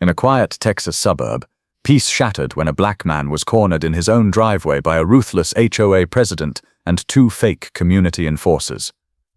In a quiet Texas suburb, peace shattered when a black man was cornered in his own driveway by a ruthless HOA president and two fake community enforcers.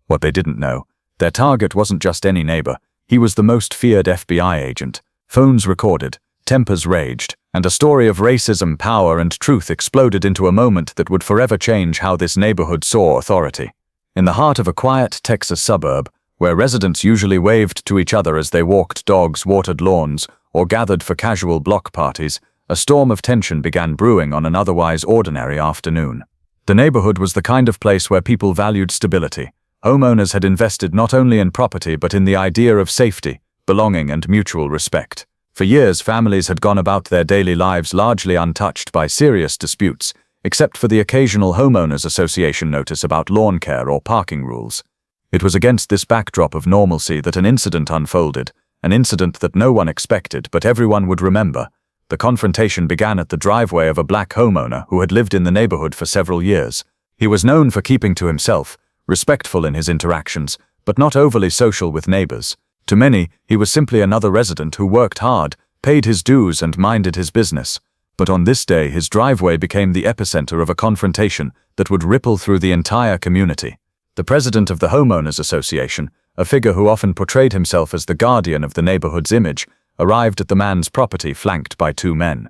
What they didn't know, their target wasn't just any neighbor, he was the most feared FBI agent. Phones recorded, tempers raged, and a story of racism, power, and truth exploded into a moment that would forever change how this neighborhood saw authority. In the heart of a quiet Texas suburb, where residents usually waved to each other as they walked dogs, watered lawns, or gathered for casual block parties, a storm of tension began brewing on an otherwise ordinary afternoon. The neighborhood was the kind of place where people valued stability. Homeowners had invested not only in property but in the idea of safety, belonging, and mutual respect. For years, families had gone about their daily lives largely untouched by serious disputes, except for the occasional homeowners association notice about lawn care or parking rules. It was against this backdrop of normalcy that an incident unfolded, an incident that no one expected but everyone would remember. The confrontation began at the driveway of a black homeowner who had lived in the neighborhood for several years. He was known for keeping to himself, respectful in his interactions, but not overly social with neighbors. To many, he was simply another resident who worked hard, paid his dues, and minded his business. But on this day, his driveway became the epicenter of a confrontation that would ripple through the entire community. The president of the Homeowners Association, a figure who often portrayed himself as the guardian of the neighborhood's image, arrived at the man's property flanked by two men.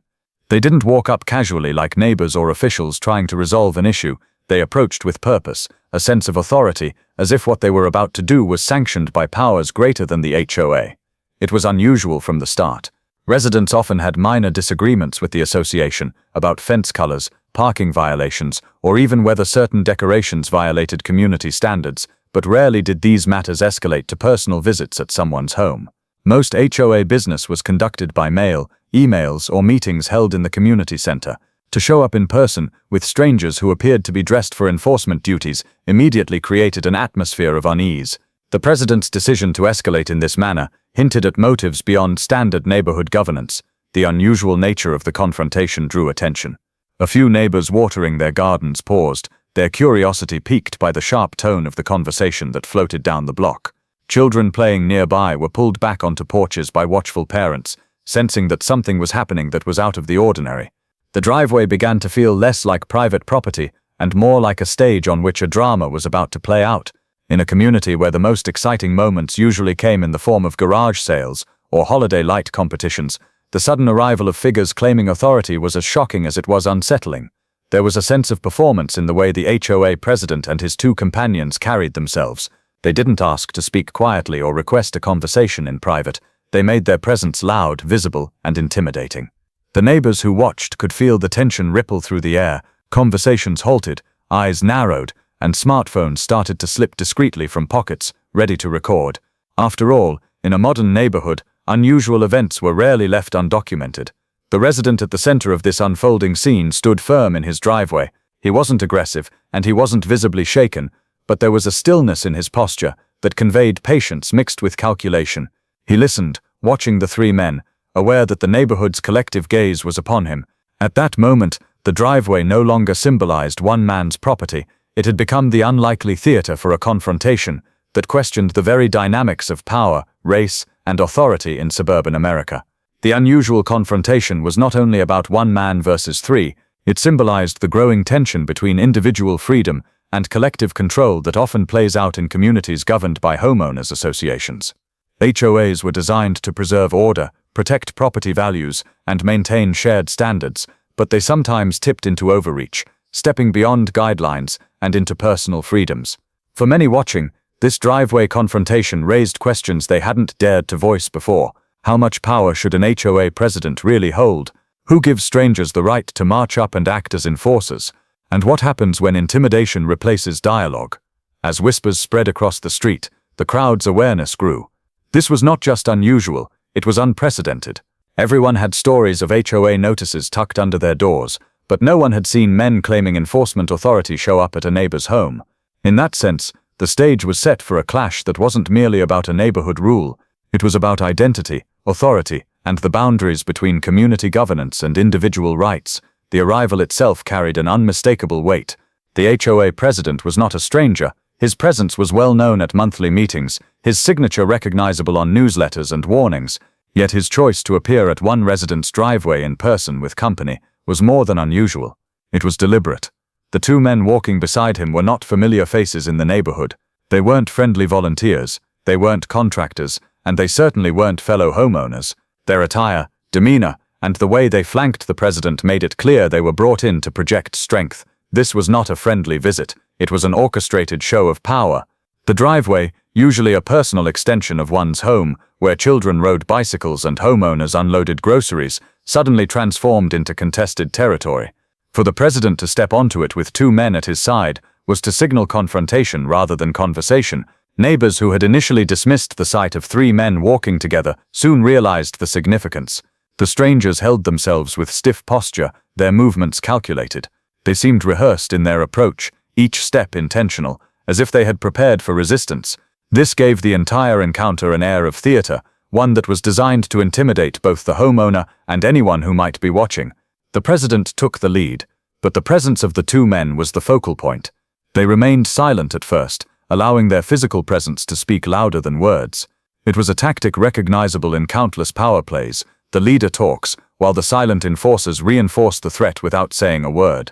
They didn't walk up casually like neighbors or officials trying to resolve an issue. They approached with purpose, a sense of authority, as if what they were about to do was sanctioned by powers greater than the HOA. It was unusual from the start. Residents often had minor disagreements with the association about fence colors, parking violations, or even whether certain decorations violated community standards, but rarely did these matters escalate to personal visits at someone's home. Most HOA business was conducted by mail, emails, or meetings held in the community center. To show up in person with strangers who appeared to be dressed for enforcement duties immediately created an atmosphere of unease. The president's decision to escalate in this manner hinted at motives beyond standard neighborhood governance. The unusual nature of the confrontation drew attention. A few neighbors watering their gardens paused, their curiosity piqued by the sharp tone of the conversation that floated down the block. Children playing nearby were pulled back onto porches by watchful parents, sensing that something was happening that was out of the ordinary. The driveway began to feel less like private property and more like a stage on which a drama was about to play out. In a community where the most exciting moments usually came in the form of garage sales or holiday light competitions, the sudden arrival of figures claiming authority was as shocking as it was unsettling. There was a sense of performance in the way the HOA president and his two companions carried themselves. They didn't ask to speak quietly or request a conversation in private. They made their presence loud, visible, and intimidating. The neighbors who watched could feel the tension ripple through the air. Conversations halted, eyes narrowed, and smartphones started to slip discreetly from pockets, ready to record. After all, in a modern neighborhood, unusual events were rarely left undocumented. The resident at the center of this unfolding scene stood firm in his driveway. He wasn't aggressive, and he wasn't visibly shaken, but there was a stillness in his posture that conveyed patience mixed with calculation. He listened, watching the three men, aware that the neighborhood's collective gaze was upon him. At that moment, the driveway no longer symbolized one man's property. It had become the unlikely theater for a confrontation that questioned the very dynamics of power, race, and authority in suburban America. The unusual confrontation was not only about one man versus three, it symbolized the growing tension between individual freedom and collective control that often plays out in communities governed by homeowners associations. HOAs were designed to preserve order, protect property values, and maintain shared standards, but they sometimes tipped into overreach, stepping beyond guidelines and into personal freedoms. For many watching, this driveway confrontation raised questions they hadn't dared to voice before. How much power should an HOA president really hold? Who gives strangers the right to march up and act as enforcers? And what happens when intimidation replaces dialogue? As whispers spread across the street, the crowd's awareness grew. This was not just unusual, it was unprecedented. Everyone had stories of HOA notices tucked under their doors, but no one had seen men claiming enforcement authority show up at a neighbor's home. In that sense, the stage was set for a clash that wasn't merely about a neighborhood rule. It was about identity, authority, and the boundaries between community governance and individual rights. The arrival itself carried an unmistakable weight. The HOA president was not a stranger. His presence was well known at monthly meetings, his signature recognizable on newsletters and warnings. Yet his choice to appear at one resident's driveway in person with company was more than unusual. It was deliberate. The two men walking beside him were not familiar faces in the neighborhood. They weren't friendly volunteers, they weren't contractors, and they certainly weren't fellow homeowners. Their attire, demeanor, and the way they flanked the president made it clear they were brought in to project strength. This was not a friendly visit, it was an orchestrated show of power. The driveway, usually a personal extension of one's home, where children rode bicycles and homeowners unloaded groceries, suddenly transformed into contested territory. For the president to step onto it with two men at his side was to signal confrontation rather than conversation. Neighbors who had initially dismissed the sight of three men walking together soon realized the significance. The strangers held themselves with stiff posture, their movements calculated. They seemed rehearsed in their approach, each step intentional, as if they had prepared for resistance. This gave the entire encounter an air of theater, one that was designed to intimidate both the homeowner and anyone who might be watching. The president took the lead, but the presence of the two men was the focal point. They remained silent at first, allowing their physical presence to speak louder than words. It was a tactic recognizable in countless power plays. The leader talks, while the silent enforcers reinforce the threat without saying a word.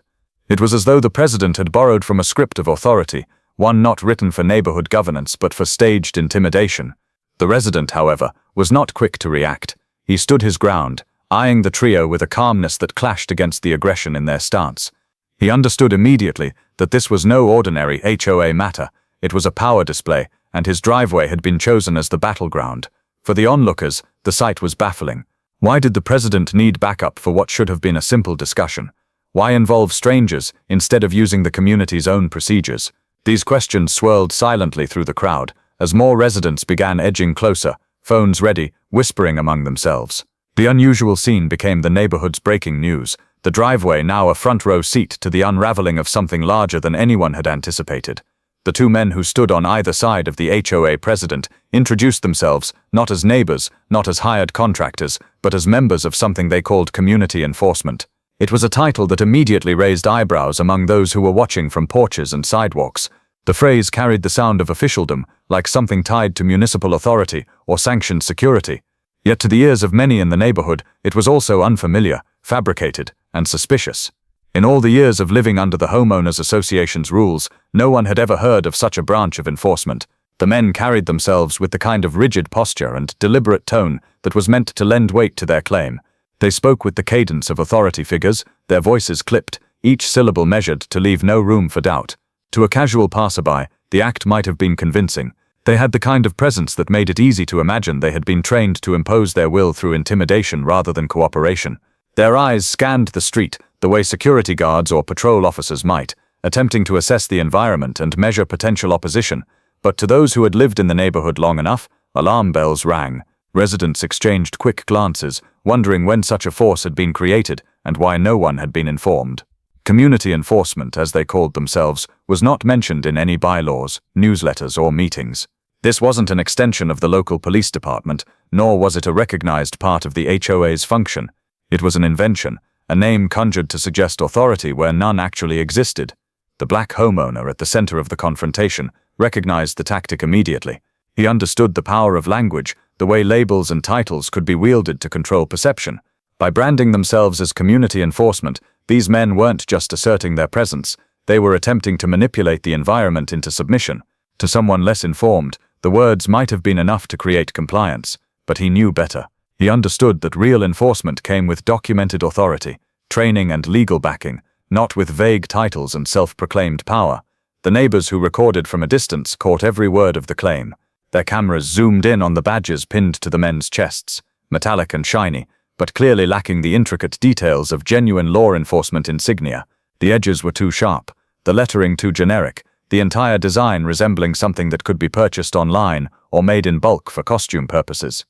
It was as though the president had borrowed from a script of authority, one not written for neighborhood governance but for staged intimidation. The resident, however, was not quick to react. He stood his ground, eyeing the trio with a calmness that clashed against the aggression in their stance. He understood immediately that this was no ordinary HOA matter. It was a power display, and his driveway had been chosen as the battleground. For the onlookers, the sight was baffling. Why did the president need backup for what should have been a simple discussion? Why involve strangers instead of using the community's own procedures? These questions swirled silently through the crowd, as more residents began edging closer, phones ready, whispering among themselves. The unusual scene became the neighborhood's breaking news, the driveway now a front-row seat to the unraveling of something larger than anyone had anticipated. The two men who stood on either side of the HOA president introduced themselves not as neighbors, not as hired contractors, but as members of something they called community enforcement. It was a title that immediately raised eyebrows among those who were watching from porches and sidewalks. The phrase carried the sound of officialdom, like something tied to municipal authority or sanctioned security. Yet to the ears of many in the neighborhood, it was also unfamiliar, fabricated, and suspicious. In all the years of living under the Homeowners Association's rules, no one had ever heard of such a branch of enforcement. The men carried themselves with the kind of rigid posture and deliberate tone that was meant to lend weight to their claim. They spoke with the cadence of authority figures, their voices clipped, each syllable measured to leave no room for doubt. To a casual passerby, the act might have been convincing. They had the kind of presence that made it easy to imagine they had been trained to impose their will through intimidation rather than cooperation. Their eyes scanned the street, the way security guards or patrol officers might, attempting to assess the environment and measure potential opposition. But to those who had lived in the neighborhood long enough, alarm bells rang. Residents exchanged quick glances, wondering when such a force had been created and why no one had been informed. Community enforcement, as they called themselves, was not mentioned in any bylaws, newsletters, or meetings. This wasn't an extension of the local police department, nor was it a recognized part of the HOA's function. It was an invention, a name conjured to suggest authority where none actually existed. The black homeowner at the center of the confrontation recognized the tactic immediately. He understood the power of language, the way labels and titles could be wielded to control perception. By branding themselves as community enforcement, these men weren't just asserting their presence, they were attempting to manipulate the environment into submission. To someone less informed, the words might have been enough to create compliance, but he knew better. He understood that real enforcement came with documented authority, training and legal backing, not with vague titles and self-proclaimed power. The neighbors who recorded from a distance caught every word of the claim. Their cameras zoomed in on the badges pinned to the men's chests, metallic and shiny, but clearly lacking the intricate details of genuine law enforcement insignia. The edges were too sharp, the lettering too generic, the entire design resembling something that could be purchased online or made in bulk for costume purposes.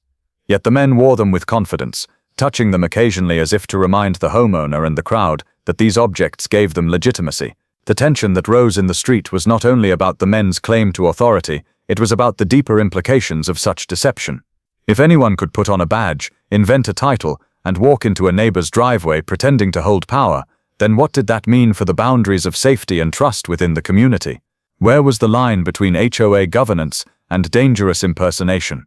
Yet the men wore them with confidence, touching them occasionally as if to remind the homeowner and the crowd that these objects gave them legitimacy. The tension that rose in the street was not only about the men's claim to authority, it was about the deeper implications of such deception. If anyone could put on a badge, invent a title, and walk into a neighbor's driveway pretending to hold power, then what did that mean for the boundaries of safety and trust within the community? Where was the line between HOA governance and dangerous impersonation?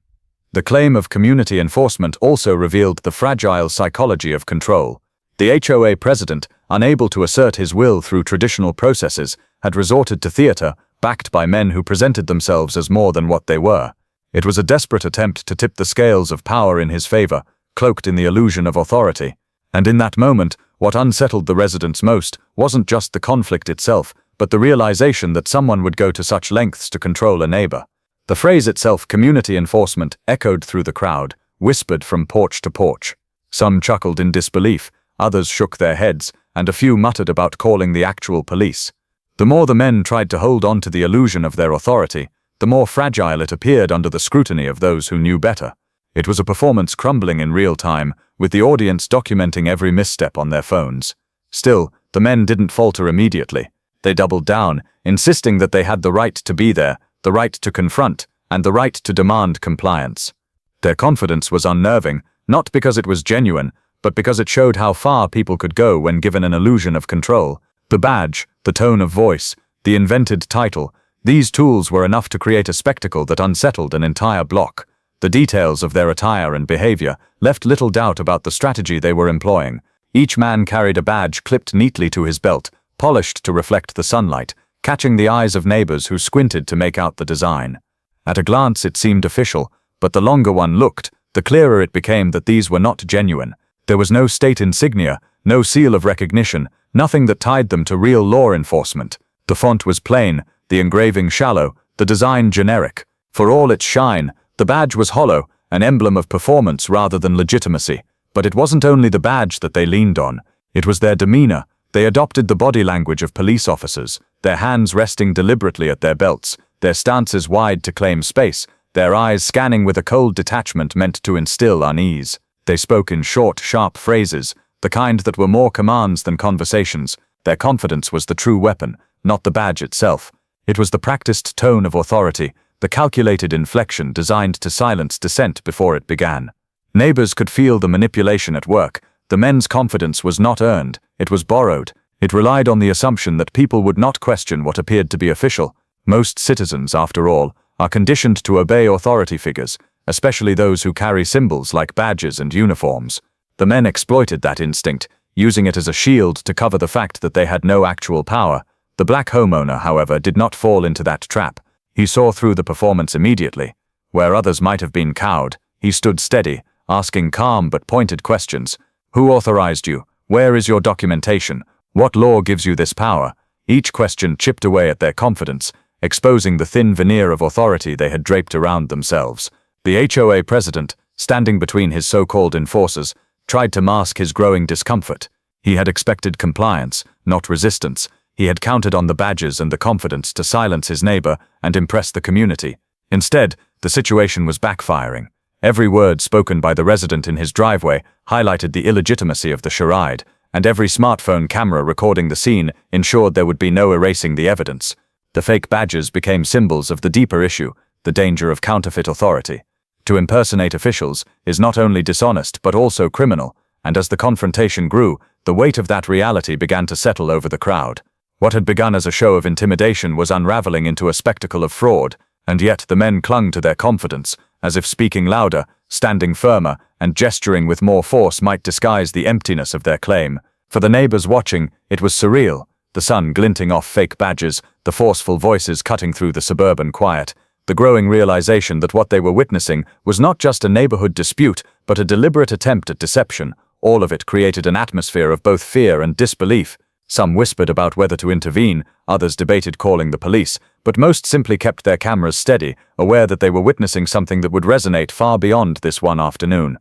The claim of community enforcement also revealed the fragile psychology of control. The HOA president, unable to assert his will through traditional processes, had resorted to theater, backed by men who presented themselves as more than what they were. It was a desperate attempt to tip the scales of power in his favor, cloaked in the illusion of authority. And in that moment, what unsettled the residents most wasn't just the conflict itself, but the realization that someone would go to such lengths to control a neighbor. The phrase itself, community enforcement, echoed through the crowd, whispered from porch to porch. Some chuckled in disbelief, others shook their heads, and a few muttered about calling the actual police. The more the men tried to hold on to the illusion of their authority, the more fragile it appeared under the scrutiny of those who knew better. It was a performance crumbling in real time, with the audience documenting every misstep on their phones. Still, the men didn't falter immediately. They doubled down, insisting that they had the right to be there, the right to confront, and the right to demand compliance. Their confidence was unnerving, not because it was genuine, but because it showed how far people could go when given an illusion of control. The badge, the tone of voice, the invented title, these tools were enough to create a spectacle that unsettled an entire block. The details of their attire and behavior left little doubt about the strategy they were employing. Each man carried a badge clipped neatly to his belt, polished to reflect the sunlight, catching the eyes of neighbors who squinted to make out the design. At a glance it seemed official, but the longer one looked, the clearer it became that these were not genuine. There was no state insignia, no seal of recognition, nothing that tied them to real law enforcement. The font was plain, the engraving shallow, the design generic. For all its shine, the badge was hollow, an emblem of performance rather than legitimacy. But it wasn't only the badge that they leaned on. It was their demeanor. They adopted the body language of police officers, their hands resting deliberately at their belts, their stances wide to claim space, their eyes scanning with a cold detachment meant to instill unease. They spoke in short, sharp phrases, the kind that were more commands than conversations. Their confidence was the true weapon, not the badge itself. It was the practiced tone of authority, the calculated inflection designed to silence dissent before it began. Neighbors could feel the manipulation at work. The men's confidence was not earned, it was borrowed. It relied on the assumption that people would not question what appeared to be official. Most citizens, after all, are conditioned to obey authority figures, especially those who carry symbols like badges and uniforms. The men exploited that instinct, using it as a shield to cover the fact that they had no actual power. The black homeowner, however, did not fall into that trap. He saw through the performance immediately. Where others might have been cowed, he stood steady, asking calm but pointed questions. Who authorized you? Where is your documentation? What law gives you this power? Each question chipped away at their confidence, exposing the thin veneer of authority they had draped around themselves. The HOA president, standing between his so-called enforcers, tried to mask his growing discomfort. He had expected compliance, not resistance. He had counted on the badges and the confidence to silence his neighbor and impress the community. Instead, the situation was backfiring. Every word spoken by the resident in his driveway highlighted the illegitimacy of the charade, and every smartphone camera recording the scene ensured there would be no erasing the evidence. The fake badges became symbols of the deeper issue, the danger of counterfeit authority. To impersonate officials is not only dishonest but also criminal, and as the confrontation grew, the weight of that reality began to settle over the crowd. What had begun as a show of intimidation was unraveling into a spectacle of fraud, and yet the men clung to their confidence, as if speaking louder, standing firmer, and gesturing with more force might disguise the emptiness of their claim. For the neighbors watching, it was surreal, the sun glinting off fake badges, the forceful voices cutting through the suburban quiet, the growing realization that what they were witnessing was not just a neighborhood dispute, but a deliberate attempt at deception. All of it created an atmosphere of both fear and disbelief. Some whispered about whether to intervene, others debated calling the police, but most simply kept their cameras steady, aware that they were witnessing something that would resonate far beyond this one afternoon.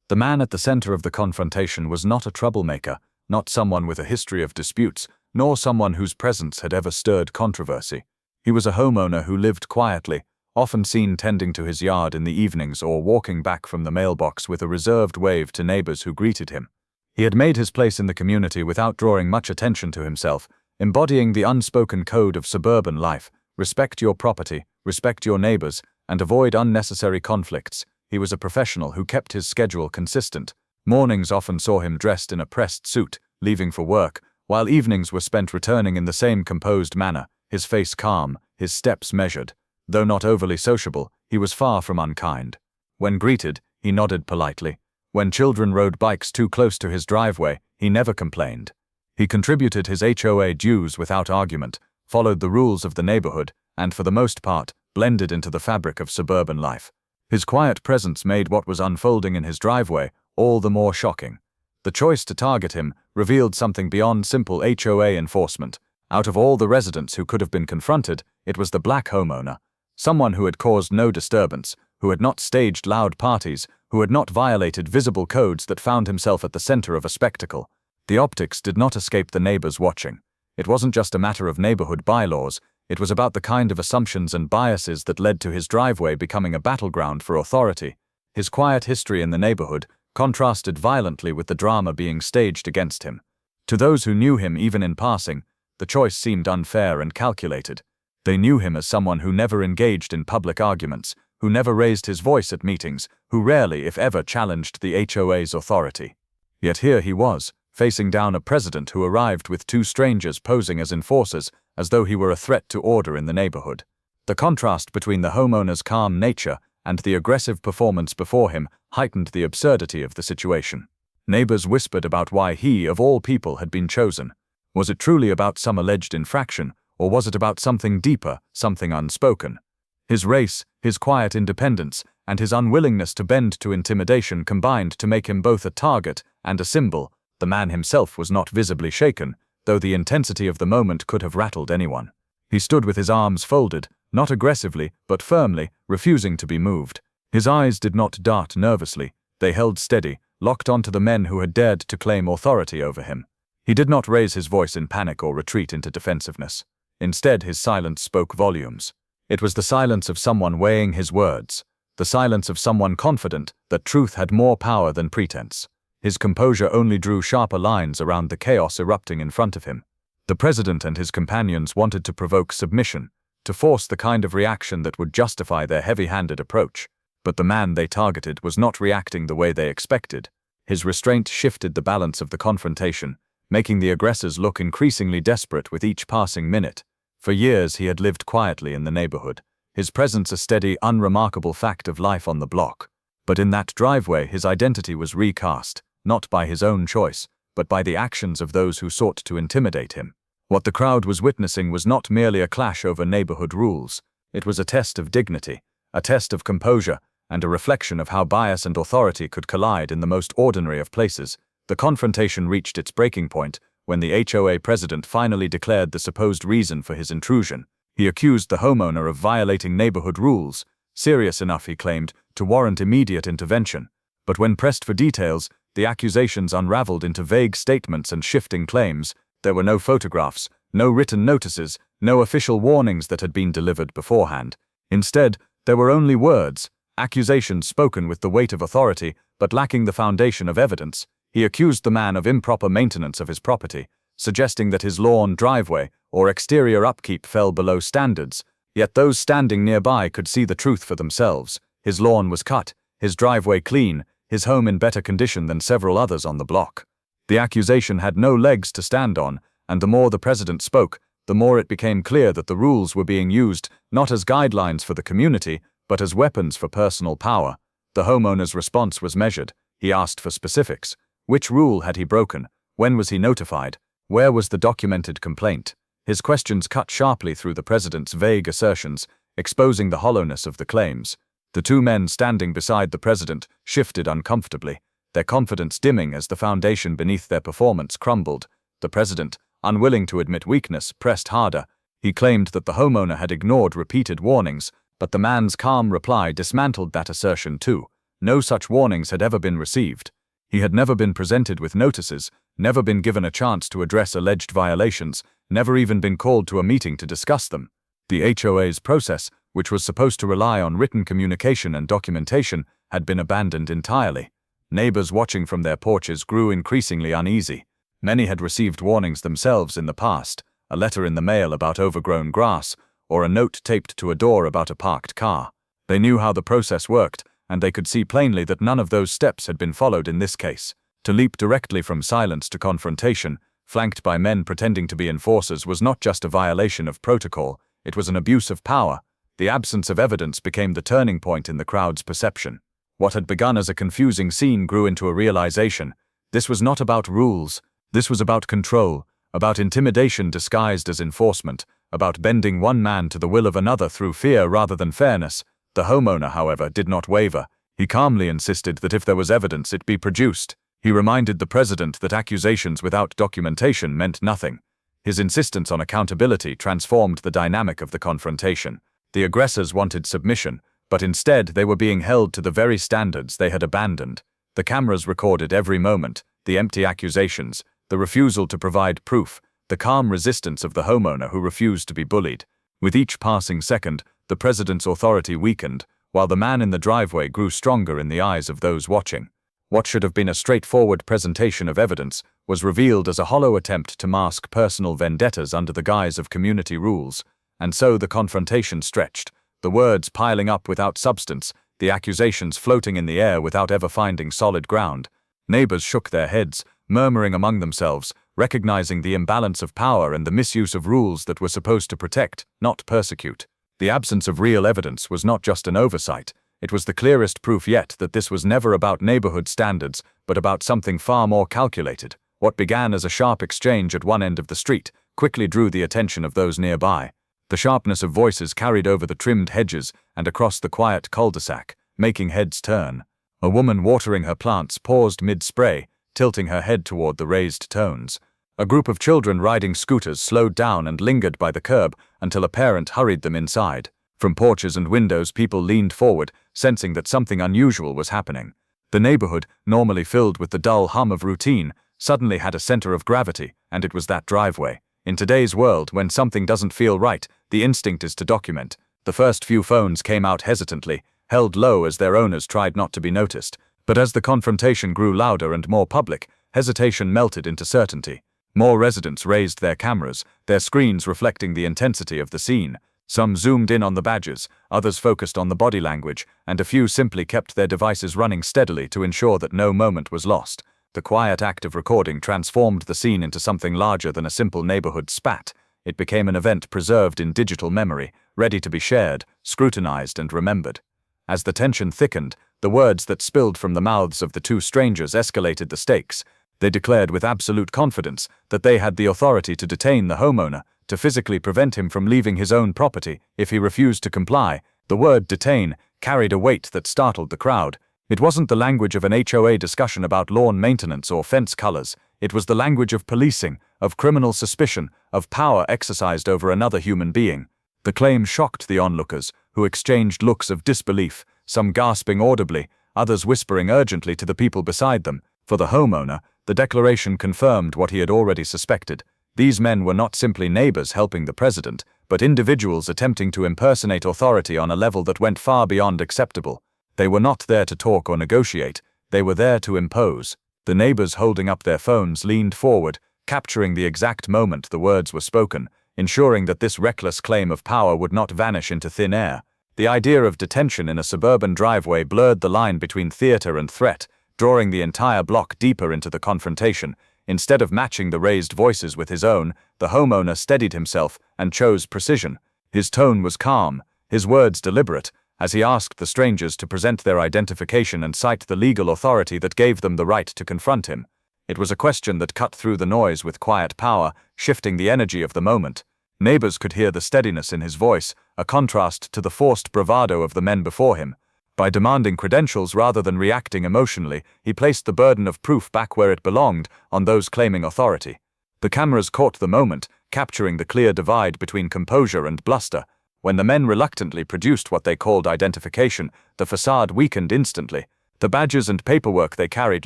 The man at the center of the confrontation was not a troublemaker, not someone with a history of disputes, nor someone whose presence had ever stirred controversy. He was a homeowner who lived quietly, often seen tending to his yard in the evenings or walking back from the mailbox with a reserved wave to neighbors who greeted him. He had made his place in the community without drawing much attention to himself, embodying the unspoken code of suburban life: respect your property, respect your neighbors, and avoid unnecessary conflicts. He was a professional who kept his schedule consistent. Mornings often saw him dressed in a pressed suit, leaving for work, while evenings were spent returning in the same composed manner, his face calm, his steps measured. Though not overly sociable, he was far from unkind. When greeted, he nodded politely. When children rode bikes too close to his driveway, he never complained. He contributed his HOA dues without argument, followed the rules of the neighborhood, and for the most part, blended into the fabric of suburban life. His quiet presence made what was unfolding in his driveway all the more shocking. The choice to target him revealed something beyond simple HOA enforcement. Out of all the residents who could have been confronted, it was the black homeowner. Someone who had caused no disturbance, who had not staged loud parties, who had not violated visible codes that found himself at the center of a spectacle. The optics did not escape the neighbors watching. It wasn't just a matter of neighborhood bylaws, it was about the kind of assumptions and biases that led to his driveway becoming a battleground for authority. His quiet history in the neighborhood contrasted violently with the drama being staged against him. To those who knew him even in passing, the choice seemed unfair and calculated. They knew him as someone who never engaged in public arguments, who never raised his voice at meetings, who rarely, if ever, challenged the HOA's authority. Yet here he was, facing down a president who arrived with two strangers posing as enforcers, as though he were a threat to order in the neighborhood. The contrast between the homeowner's calm nature and the aggressive performance before him heightened the absurdity of the situation. Neighbors whispered about why he, of all people, had been chosen. Was it truly about some alleged infraction, or was it about something deeper, something unspoken? His race, his quiet independence, and his unwillingness to bend to intimidation combined to make him both a target and a symbol. The man himself was not visibly shaken, though the intensity of the moment could have rattled anyone. He stood with his arms folded, not aggressively, but firmly, refusing to be moved. His eyes did not dart nervously, they held steady, locked onto the men who had dared to claim authority over him. He did not raise his voice in panic or retreat into defensiveness. Instead, his silence spoke volumes. It was the silence of someone weighing his words, the silence of someone confident that truth had more power than pretense. His composure only drew sharper lines around the chaos erupting in front of him. The president and his companions wanted to provoke submission, to force the kind of reaction that would justify their heavy-handed approach. But the man they targeted was not reacting the way they expected. His restraint shifted the balance of the confrontation, making the aggressors look increasingly desperate with each passing minute. For years he had lived quietly in the neighborhood, his presence a steady, unremarkable fact of life on the block. But in that driveway his identity was recast, not by his own choice, but by the actions of those who sought to intimidate him. What the crowd was witnessing was not merely a clash over neighborhood rules. It was a test of dignity, a test of composure, and a reflection of how bias and authority could collide in the most ordinary of places. The confrontation reached its breaking point when the HOA president finally declared the supposed reason for his intrusion. He accused the homeowner of violating neighborhood rules, serious enough, he claimed, to warrant immediate intervention. But when pressed for details, the accusations unraveled into vague statements and shifting claims. There were no photographs, no written notices, no official warnings that had been delivered beforehand. Instead, there were only words, accusations spoken with the weight of authority, but lacking the foundation of evidence. He accused the man of improper maintenance of his property, suggesting that his lawn, driveway, or exterior upkeep fell below standards. Yet those standing nearby could see the truth for themselves. His lawn was cut, his driveway clean, his home in better condition than several others on the block. The accusation had no legs to stand on, and the more the president spoke, the more it became clear that the rules were being used not as guidelines for the community, but as weapons for personal power. The homeowner's response was measured. He asked for specifics. Which rule had he broken? When was he notified? Where was the documented complaint? His questions cut sharply through the president's vague assertions, exposing the hollowness of the claims. The two men standing beside the president shifted uncomfortably, their confidence dimming as the foundation beneath their performance crumbled. The president, unwilling to admit weakness, pressed harder. He claimed that the homeowner had ignored repeated warnings, but the man's calm reply dismantled that assertion too. No such warnings had ever been received. He had never been presented with notices, never been given a chance to address alleged violations, never even been called to a meeting to discuss them. The HOA's process, which was supposed to rely on written communication and documentation, had been abandoned entirely. Neighbors watching from their porches grew increasingly uneasy. Many had received warnings themselves in the past, a letter in the mail about overgrown grass, or a note taped to a door about a parked car. They knew how the process worked, and they could see plainly that none of those steps had been followed in this case. To leap directly from silence to confrontation, flanked by men pretending to be enforcers, was not just a violation of protocol, it was an abuse of power. The absence of evidence became the turning point in the crowd's perception. What had begun as a confusing scene grew into a realization. This was not about rules. This was about control, about intimidation disguised as enforcement, about bending one man to the will of another through fear rather than fairness. The homeowner, however, did not waver. He calmly insisted that if there was evidence, it be produced. He reminded the president that accusations without documentation meant nothing. His insistence on accountability transformed the dynamic of the confrontation. The aggressors wanted submission, but instead they were being held to the very standards they had abandoned. The cameras recorded every moment, the empty accusations, the refusal to provide proof, the calm resistance of the homeowner who refused to be bullied. With each passing second, the president's authority weakened, while the man in the driveway grew stronger in the eyes of those watching. What should have been a straightforward presentation of evidence was revealed as a hollow attempt to mask personal vendettas under the guise of community rules. And so the confrontation stretched, the words piling up without substance, the accusations floating in the air without ever finding solid ground. Neighbors shook their heads, murmuring among themselves, recognizing the imbalance of power and the misuse of rules that were supposed to protect, not persecute. The absence of real evidence was not just an oversight. It was the clearest proof yet that this was never about neighborhood standards, but about something far more calculated. What began as a sharp exchange at one end of the street quickly drew the attention of those nearby. The sharpness of voices carried over the trimmed hedges and across the quiet cul-de-sac, making heads turn. A woman watering her plants paused mid-spray, tilting her head toward the raised tones. A group of children riding scooters slowed down and lingered by the curb until a parent hurried them inside. From porches and windows, people leaned forward, sensing that something unusual was happening. The neighborhood, normally filled with the dull hum of routine, suddenly had a center of gravity, and it was that driveway. In today's world, when something doesn't feel right, the instinct is to document. The first few phones came out hesitantly, held low as their owners tried not to be noticed. But as the confrontation grew louder and more public, hesitation melted into certainty. More residents raised their cameras, their screens reflecting the intensity of the scene. Some zoomed in on the badges, others focused on the body language, and a few simply kept their devices running steadily to ensure that no moment was lost. The quiet act of recording transformed the scene into something larger than a simple neighborhood spat. It became an event preserved in digital memory, ready to be shared, scrutinized, and remembered. As the tension thickened, the words that spilled from the mouths of the two strangers escalated the stakes. They declared with absolute confidence that they had the authority to detain the homeowner, to physically prevent him from leaving his own property if he refused to comply. The word detain carried a weight that startled the crowd. It wasn't the language of an HOA discussion about lawn maintenance or fence colors. It was the language of policing, of criminal suspicion, of power exercised over another human being. The claim shocked the onlookers, who exchanged looks of disbelief, some gasping audibly, others whispering urgently to the people beside them. For the homeowner, the declaration confirmed what he had already suspected. These men were not simply neighbors helping the president, but individuals attempting to impersonate authority on a level that went far beyond acceptable. They were not there to talk or negotiate, they were there to impose. The neighbors holding up their phones leaned forward, capturing the exact moment the words were spoken, ensuring that this reckless claim of power would not vanish into thin air. The idea of detention in a suburban driveway blurred the line between theater and threat, drawing the entire block deeper into the confrontation. Instead of matching the raised voices with his own, the homeowner steadied himself and chose precision. His tone was calm, his words deliberate, as he asked the strangers to present their identification and cite the legal authority that gave them the right to confront him. It was a question that cut through the noise with quiet power, shifting the energy of the moment. Neighbors could hear the steadiness in his voice, a contrast to the forced bravado of the men before him. By demanding credentials rather than reacting emotionally, he placed the burden of proof back where it belonged, on those claiming authority. The cameras caught the moment, capturing the clear divide between composure and bluster. When the men reluctantly produced what they called identification, the facade weakened instantly. The badges and paperwork they carried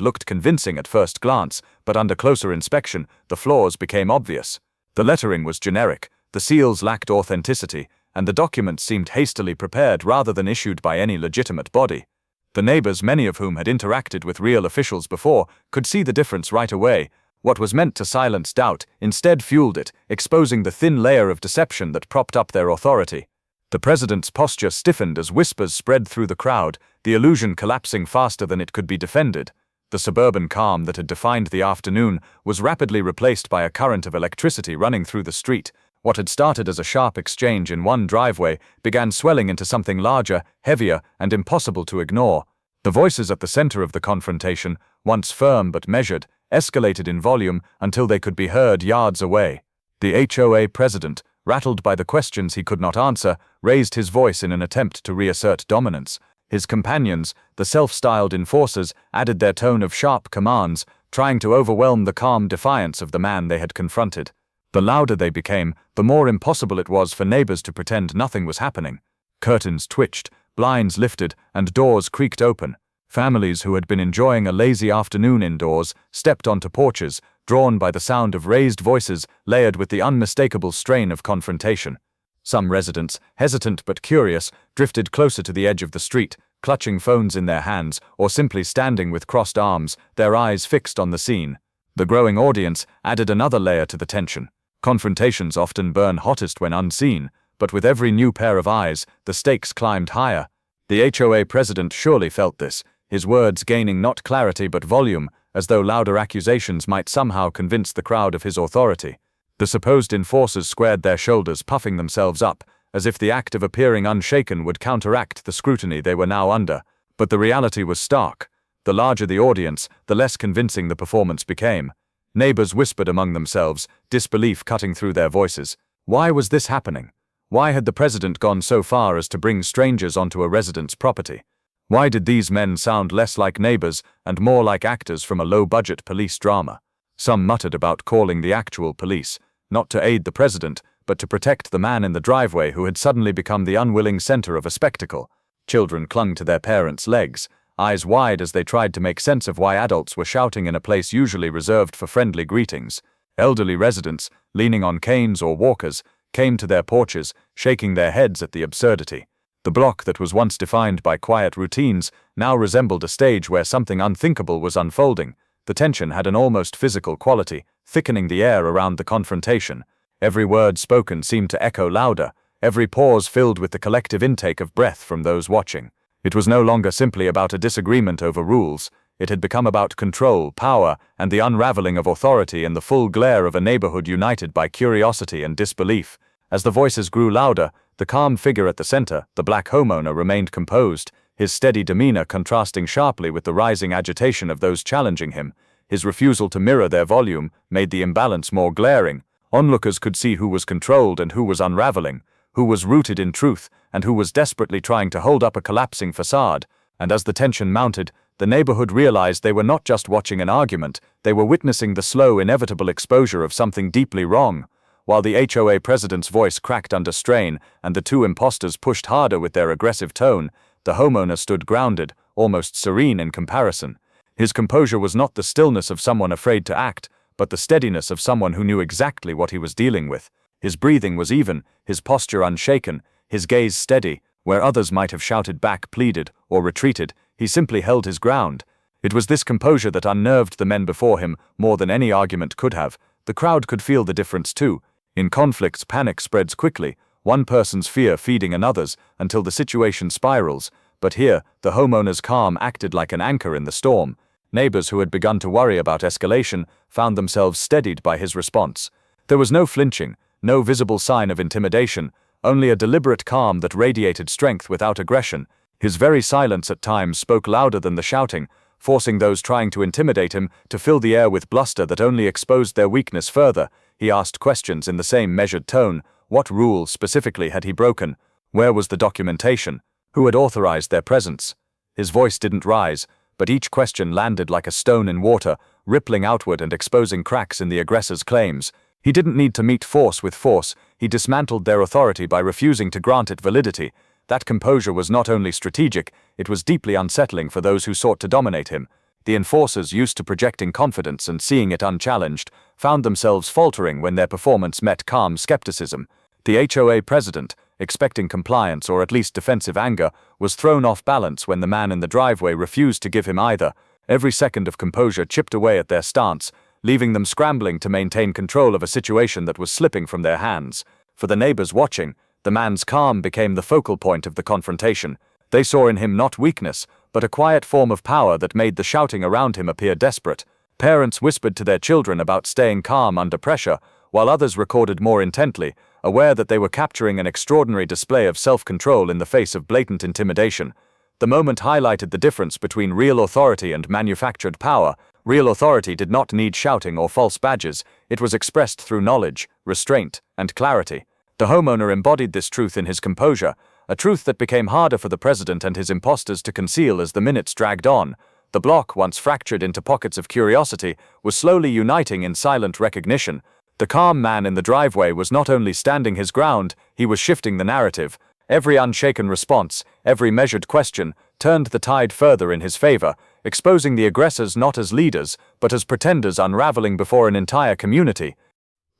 looked convincing at first glance, but under closer inspection, the flaws became obvious. The lettering was generic, the seals lacked authenticity, and the documents seemed hastily prepared rather than issued by any legitimate body. The neighbors, many of whom had interacted with real officials before, could see the difference right away. What was meant to silence doubt instead fueled it, exposing the thin layer of deception that propped up their authority. The president's posture stiffened as whispers spread through the crowd, the illusion collapsing faster than it could be defended. The suburban calm that had defined the afternoon was rapidly replaced by a current of electricity running through the street. What had started as a sharp exchange in one driveway began swelling into something larger, heavier, and impossible to ignore. The voices at the center of the confrontation, once firm but measured, escalated in volume until they could be heard yards away. The HOA president, rattled by the questions he could not answer, raised his voice in an attempt to reassert dominance. His companions, the self-styled enforcers, added their tone of sharp commands, trying to overwhelm the calm defiance of the man they had confronted. The louder they became, the more impossible it was for neighbors to pretend nothing was happening. Curtains twitched, blinds lifted, and doors creaked open. Families who had been enjoying a lazy afternoon indoors stepped onto porches, drawn by the sound of raised voices layered with the unmistakable strain of confrontation. Some residents, hesitant but curious, drifted closer to the edge of the street, clutching phones in their hands or simply standing with crossed arms, their eyes fixed on the scene. The growing audience added another layer to the tension. Confrontations often burn hottest when unseen, but with every new pair of eyes, the stakes climbed higher. The HOA president surely felt this, his words gaining not clarity but volume, as though louder accusations might somehow convince the crowd of his authority. The supposed enforcers squared their shoulders, puffing themselves up, as if the act of appearing unshaken would counteract the scrutiny they were now under. But the reality was stark. The larger the audience, the less convincing the performance became. Neighbors whispered among themselves, disbelief cutting through their voices. Why was this happening? Why had the president gone so far as to bring strangers onto a resident's property? Why did these men sound less like neighbors and more like actors from a low-budget police drama? Some muttered about calling the actual police, not to aid the president, but to protect the man in the driveway who had suddenly become the unwilling center of a spectacle. Children clung to their parents' legs, eyes wide as they tried to make sense of why adults were shouting in a place usually reserved for friendly greetings. Elderly residents, leaning on canes or walkers, came to their porches, shaking their heads at the absurdity. The block that was once defined by quiet routines now resembled a stage where something unthinkable was unfolding. The tension had an almost physical quality, thickening the air around the confrontation. Every word spoken seemed to echo louder, every pause filled with the collective intake of breath from those watching. It was no longer simply about a disagreement over rules. It had become about control, power, and the unraveling of authority in the full glare of a neighborhood united by curiosity and disbelief. As the voices grew louder, the calm figure at the center, the black homeowner, remained composed, his steady demeanor contrasting sharply with the rising agitation of those challenging him. His refusal to mirror their volume made the imbalance more glaring. Onlookers could see who was controlled and who was unraveling, who was rooted in truth and who was desperately trying to hold up a collapsing facade. And as the tension mounted, the neighborhood realized they were not just watching an argument, they were witnessing the slow, inevitable exposure of something deeply wrong. While the HOA president's voice cracked under strain and the two imposters pushed harder with their aggressive tone, the homeowner stood grounded, almost serene in comparison. His composure was not the stillness of someone afraid to act, but the steadiness of someone who knew exactly what he was dealing with. His breathing was even, his posture unshaken, his gaze steady. Where others might have shouted back, pleaded, or retreated, he simply held his ground. It was this composure that unnerved the men before him more than any argument could have. The crowd could feel the difference too. In conflicts, panic spreads quickly, one person's fear feeding another's until the situation spirals. But here, the homeowner's calm acted like an anchor in the storm. Neighbors who had begun to worry about escalation found themselves steadied by his response. There was no flinching, no visible sign of intimidation, only a deliberate calm that radiated strength without aggression. His very silence at times spoke louder than the shouting, forcing those trying to intimidate him to fill the air with bluster that only exposed their weakness further. He asked questions in the same measured tone. What rule specifically had he broken? Where was the documentation? Who had authorized their presence? His voice didn't rise, but each question landed like a stone in water, rippling outward and exposing cracks in the aggressor's claims. He didn't need to meet force with force, he dismantled their authority by refusing to grant it validity. That composure was not only strategic, it was deeply unsettling for those who sought to dominate him. The enforcers, used to projecting confidence and seeing it unchallenged, found themselves faltering when their performance met calm skepticism. The HOA president, expecting compliance or at least defensive anger, was thrown off balance when the man in the driveway refused to give him either. Every second of composure chipped away at their stance, leaving them scrambling to maintain control of a situation that was slipping from their hands. For the neighbors watching, the man's calm became the focal point of the confrontation. They saw in him not weakness, but a quiet form of power that made the shouting around him appear desperate. Parents whispered to their children about staying calm under pressure, while others recorded more intently, aware that they were capturing an extraordinary display of self-control in the face of blatant intimidation. The moment highlighted the difference between real authority and manufactured power. Real authority did not need shouting or false badges. It was expressed through knowledge, restraint, and clarity. The homeowner embodied this truth in his composure, a truth that became harder for the president and his imposters to conceal as the minutes dragged on. The block, once fractured into pockets of curiosity, was slowly uniting in silent recognition. The calm man in the driveway was not only standing his ground, he was shifting the narrative. Every unshaken response, every measured question, turned the tide further in his favor, exposing the aggressors not as leaders, but as pretenders unraveling before an entire community.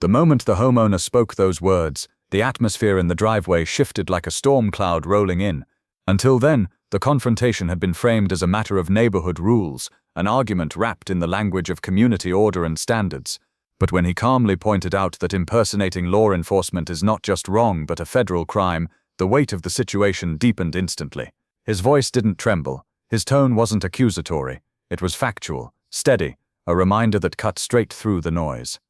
The moment the homeowner spoke those words, the atmosphere in the driveway shifted like a storm cloud rolling in. Until then, the confrontation had been framed as a matter of neighborhood rules, an argument wrapped in the language of community order and standards. But when he calmly pointed out that impersonating law enforcement is not just wrong but a federal crime, the weight of the situation deepened instantly. His voice didn't tremble. His tone wasn't accusatory. It was factual, steady, a reminder that cut straight through the noise.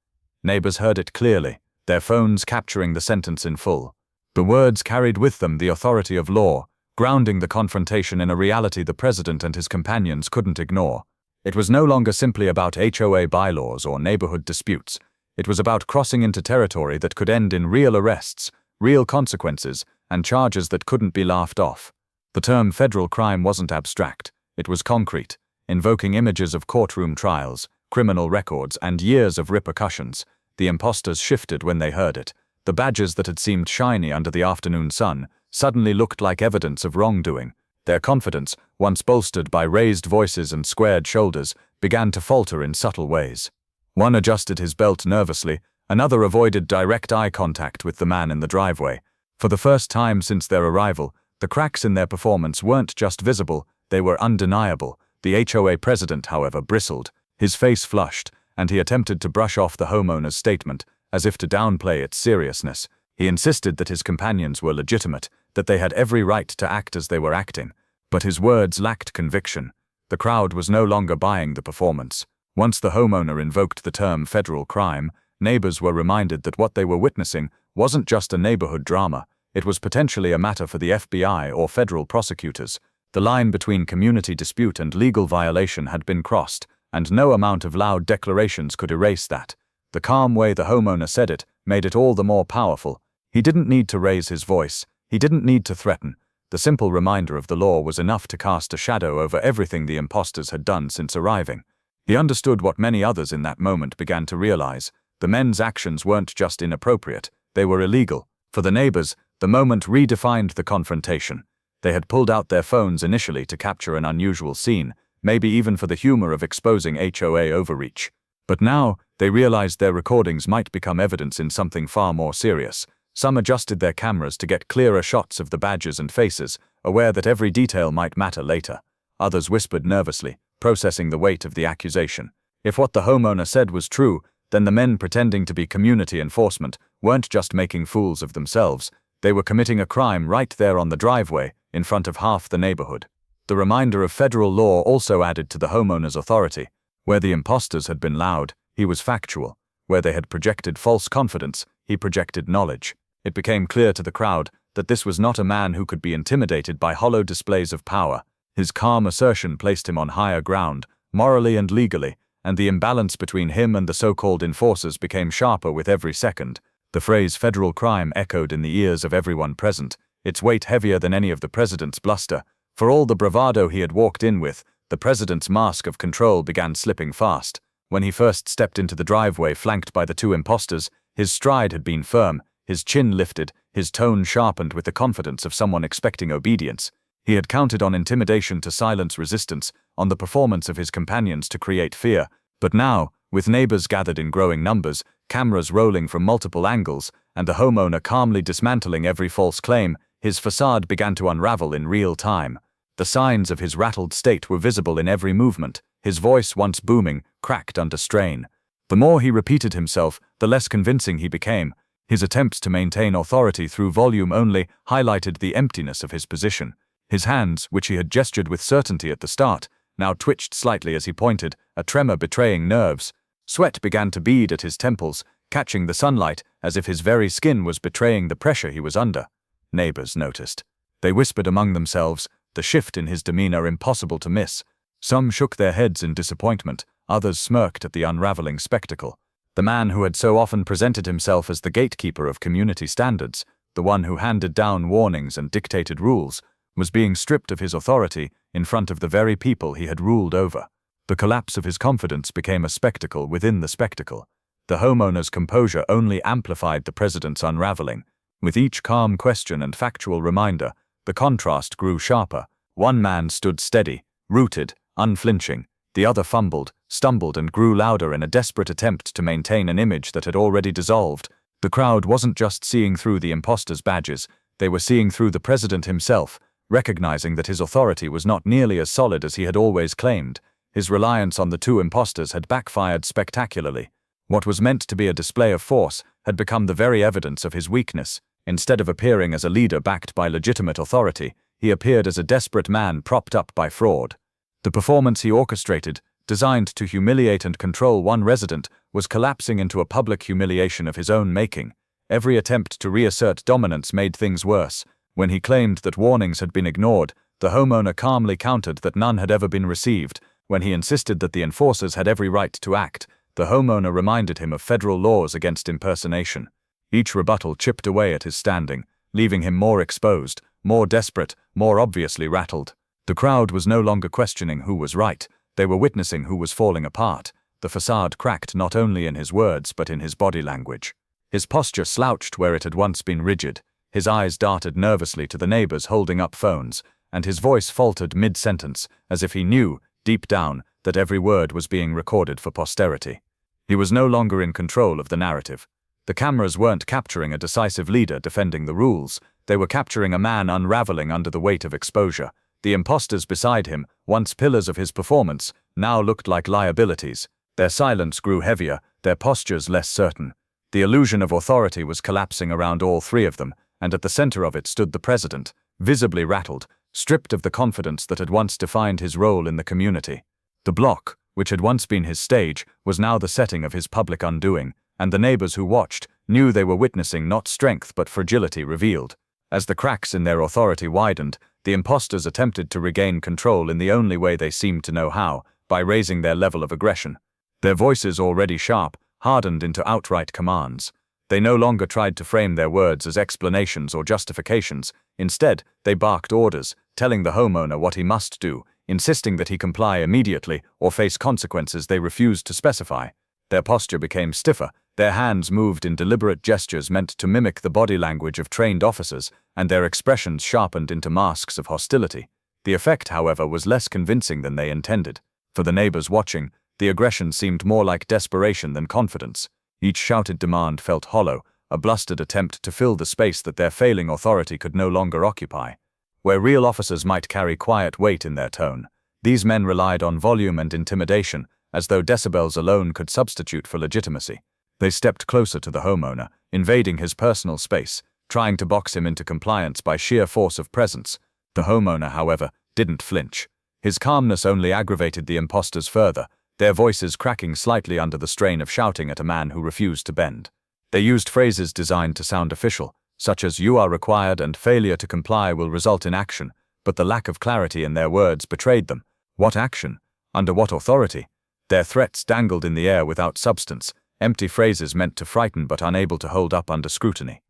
Neighbors heard it clearly, their phones capturing the sentence in full. The words carried with them the authority of law, grounding the confrontation in a reality the president and his companions couldn't ignore. It was no longer simply about HOA bylaws or neighborhood disputes. It was about crossing into territory that could end in real arrests, real consequences, and charges that couldn't be laughed off. The term federal crime wasn't abstract. It was concrete, invoking images of courtroom trials, criminal records, and years of repercussions. The imposters shifted when they heard it. The badges that had seemed shiny under the afternoon sun suddenly looked like evidence of wrongdoing. Their confidence, once bolstered by raised voices and squared shoulders, began to falter in subtle ways. One adjusted his belt nervously, another avoided direct eye contact with the man in the driveway. For the first time since their arrival, the cracks in their performance weren't just visible, they were undeniable. The HOA president, however, bristled. His face flushed, and he attempted to brush off the homeowner's statement, as if to downplay its seriousness. He insisted that his companions were legitimate, that they had every right to act as they were acting. But his words lacked conviction. The crowd was no longer buying the performance. Once the homeowner invoked the term federal crime, neighbors were reminded that what they were witnessing wasn't just a neighborhood drama. It was potentially a matter for the FBI or federal prosecutors. The line between community dispute and legal violation had been crossed, and no amount of loud declarations could erase that. The calm way the homeowner said it made it all the more powerful. He didn't need to raise his voice. He didn't need to threaten. The simple reminder of the law was enough to cast a shadow over everything the imposters had done since arriving. He understood what many others in that moment began to realize. The men's actions weren't just inappropriate, they were illegal. For the neighbors, the moment redefined the confrontation. They had pulled out their phones initially to capture an unusual scene, maybe even for the humor of exposing HOA overreach. But now, they realized their recordings might become evidence in something far more serious. Some adjusted their cameras to get clearer shots of the badges and faces, aware that every detail might matter later. Others whispered nervously, processing the weight of the accusation. If what the homeowner said was true, then the men pretending to be community enforcement weren't just making fools of themselves. They were committing a crime right there on the driveway, in front of half the neighborhood. The reminder of federal law also added to the homeowner's authority. Where the imposters had been loud, he was factual. Where they had projected false confidence, he projected knowledge. It became clear to the crowd that this was not a man who could be intimidated by hollow displays of power. His calm assertion placed him on higher ground, morally and legally, and the imbalance between him and the so-called enforcers became sharper with every second. The phrase federal crime echoed in the ears of everyone present, its weight heavier than any of the president's bluster. For all the bravado he had walked in with, the president's mask of control began slipping fast. When he first stepped into the driveway flanked by the two imposters, his stride had been firm, his chin lifted, his tone sharpened with the confidence of someone expecting obedience. He had counted on intimidation to silence resistance, on the performance of his companions to create fear. But now, with neighbors gathered in growing numbers, cameras rolling from multiple angles, and the homeowner calmly dismantling every false claim, his facade began to unravel in real time. The signs of his rattled state were visible in every movement. His voice, once booming, cracked under strain. The more he repeated himself, the less convincing he became. His attempts to maintain authority through volume only highlighted the emptiness of his position. His hands, which he had gestured with certainty at the start, now twitched slightly as he pointed, a tremor betraying nerves. Sweat began to bead at his temples, catching the sunlight as if his very skin was betraying the pressure he was under. Neighbors noticed. They whispered among themselves, the shift in his demeanor impossible to miss. Some shook their heads in disappointment, others smirked at the unraveling spectacle. The man who had so often presented himself as the gatekeeper of community standards, the one who handed down warnings and dictated rules, was being stripped of his authority in front of the very people he had ruled over. The collapse of his confidence became a spectacle within the spectacle. The homeowner's composure only amplified the president's unraveling. With each calm question and factual reminder, the contrast grew sharper. One man stood steady, rooted, unflinching. The other fumbled, stumbled, and grew louder in a desperate attempt to maintain an image that had already dissolved. The crowd wasn't just seeing through the imposter's badges, they were seeing through the president himself, recognizing that his authority was not nearly as solid as he had always claimed. His reliance on the two imposters had backfired spectacularly. What was meant to be a display of force had become the very evidence of his weakness. Instead of appearing as a leader backed by legitimate authority, he appeared as a desperate man propped up by fraud. The performance he orchestrated, designed to humiliate and control one resident, was collapsing into a public humiliation of his own making. Every attempt to reassert dominance made things worse. When he claimed that warnings had been ignored, the homeowner calmly countered that none had ever been received. When he insisted that the enforcers had every right to act, the homeowner reminded him of federal laws against impersonation. Each rebuttal chipped away at his standing, leaving him more exposed, more desperate, more obviously rattled. The crowd was no longer questioning who was right, they were witnessing who was falling apart. The facade cracked not only in his words but in his body language. His posture slouched where it had once been rigid, his eyes darted nervously to the neighbors holding up phones, and his voice faltered mid-sentence, as if he knew, deep down, that every word was being recorded for posterity. He was no longer in control of the narrative. The cameras weren't capturing a decisive leader defending the rules, they were capturing a man unraveling under the weight of exposure. The imposters beside him, once pillars of his performance, now looked like liabilities. Their silence grew heavier, their postures less certain. The illusion of authority was collapsing around all three of them, and at the center of it stood the president, visibly rattled, stripped of the confidence that had once defined his role in the community. The block, which had once been his stage, was now the setting of his public undoing, and the neighbors who watched knew they were witnessing not strength but fragility revealed. As the cracks in their authority widened, the imposters attempted to regain control in the only way they seemed to know how, by raising their level of aggression. Their voices, already sharp, hardened into outright commands. They no longer tried to frame their words as explanations or justifications. Instead, they barked orders, telling the homeowner what he must do, insisting that he comply immediately or face consequences they refused to specify. Their posture became stiffer, their hands moved in deliberate gestures meant to mimic the body language of trained officers, and their expressions sharpened into masks of hostility. The effect, however, was less convincing than they intended. For the neighbors watching, the aggression seemed more like desperation than confidence. Each shouted demand felt hollow, a blustered attempt to fill the space that their failing authority could no longer occupy. Where real officers might carry quiet weight in their tone, these men relied on volume and intimidation, as though decibels alone could substitute for legitimacy. They stepped closer to the homeowner, invading his personal space, trying to box him into compliance by sheer force of presence. The homeowner, however, didn't flinch. His calmness only aggravated the imposters further, their voices cracking slightly under the strain of shouting at a man who refused to bend. They used phrases designed to sound official, such as "you are required" and "failure to comply will result in action," but the lack of clarity in their words betrayed them. What action? Under what authority? Their threats dangled in the air without substance, empty phrases meant to frighten but unable to hold up under scrutiny.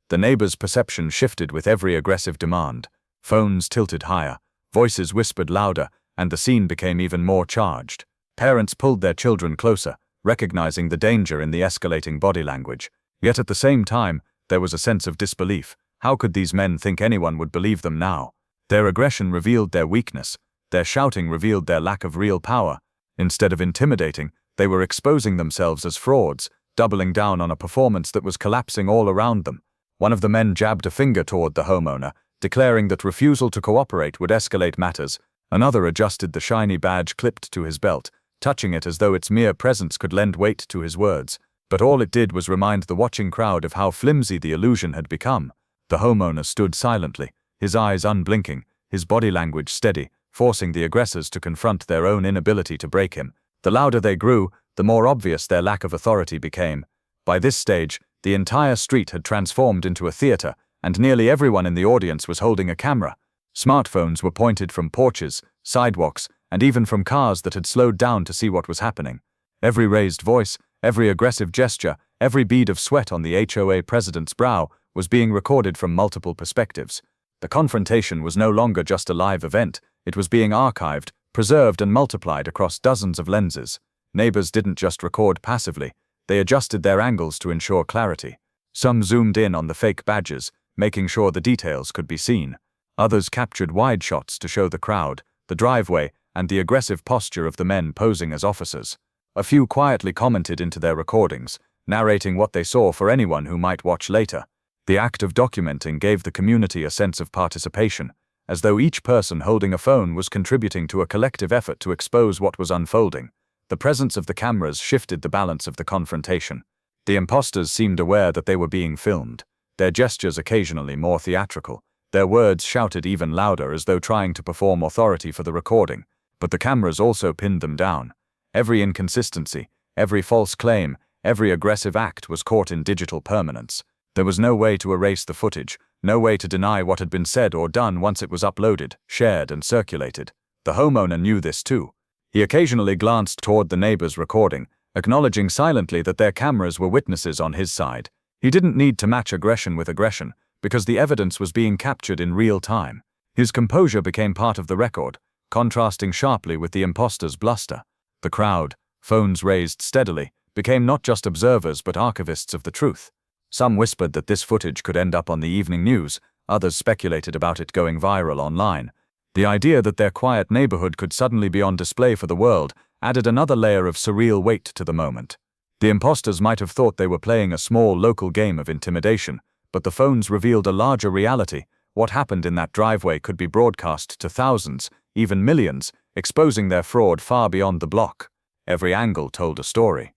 The neighbors' perception shifted with every aggressive demand. Phones tilted higher, voices whispered louder, and the scene became even more charged. Parents pulled their children closer, recognizing the danger in the escalating body language. Yet at the same time, there was a sense of disbelief. How could these men think anyone would believe them now? Their aggression revealed their weakness. Their shouting revealed their lack of real power. Instead of intimidating, they were exposing themselves as frauds, doubling down on a performance that was collapsing all around them. One of the men jabbed a finger toward the homeowner, declaring that refusal to cooperate would escalate matters. Another adjusted the shiny badge clipped to his belt, touching it as though its mere presence could lend weight to his words. But all it did was remind the watching crowd of how flimsy the illusion had become. The homeowner stood silently, his eyes unblinking, his body language steady, forcing the aggressors to confront their own inability to break him. The louder they grew, the more obvious their lack of authority became. By this stage, the entire street had transformed into a theater, and nearly everyone in the audience was holding a camera. Smartphones were pointed from porches, sidewalks, and even from cars that had slowed down to see what was happening. Every raised voice, every aggressive gesture, every bead of sweat on the HOA president's brow was being recorded from multiple perspectives. The confrontation was no longer just a live event, it was being archived, preserved, and multiplied across dozens of lenses. Neighbors didn't just record passively, they adjusted their angles to ensure clarity. Some zoomed in on the fake badges, making sure the details could be seen. Others captured wide shots to show the crowd, the driveway, and the aggressive posture of the men posing as officers. A few quietly commented into their recordings, narrating what they saw for anyone who might watch later. The act of documenting gave the community a sense of participation, as though each person holding a phone was contributing to a collective effort to expose what was unfolding. The presence of the cameras shifted the balance of the confrontation. The imposters seemed aware that they were being filmed, their gestures occasionally more theatrical, their words shouted even louder as though trying to perform authority for the recording, but the cameras also pinned them down. Every inconsistency, every false claim, every aggressive act was caught in digital permanence. There was no way to erase the footage, no way to deny what had been said or done once it was uploaded, shared, and circulated. The homeowner knew this too. He occasionally glanced toward the neighbor's recording, acknowledging silently that their cameras were witnesses on his side. He didn't need to match aggression with aggression, because the evidence was being captured in real time. His composure became part of the record, contrasting sharply with the imposter's bluster. The crowd, phones raised steadily, became not just observers but archivists of the truth. Some whispered that this footage could end up on the evening news, others speculated about it going viral online. The idea that their quiet neighborhood could suddenly be on display for the world added another layer of surreal weight to the moment. The imposters might have thought they were playing a small local game of intimidation, but the phones revealed a larger reality. What happened in that driveway could be broadcast to thousands, even millions, exposing their fraud far beyond the block. Every angle told a story.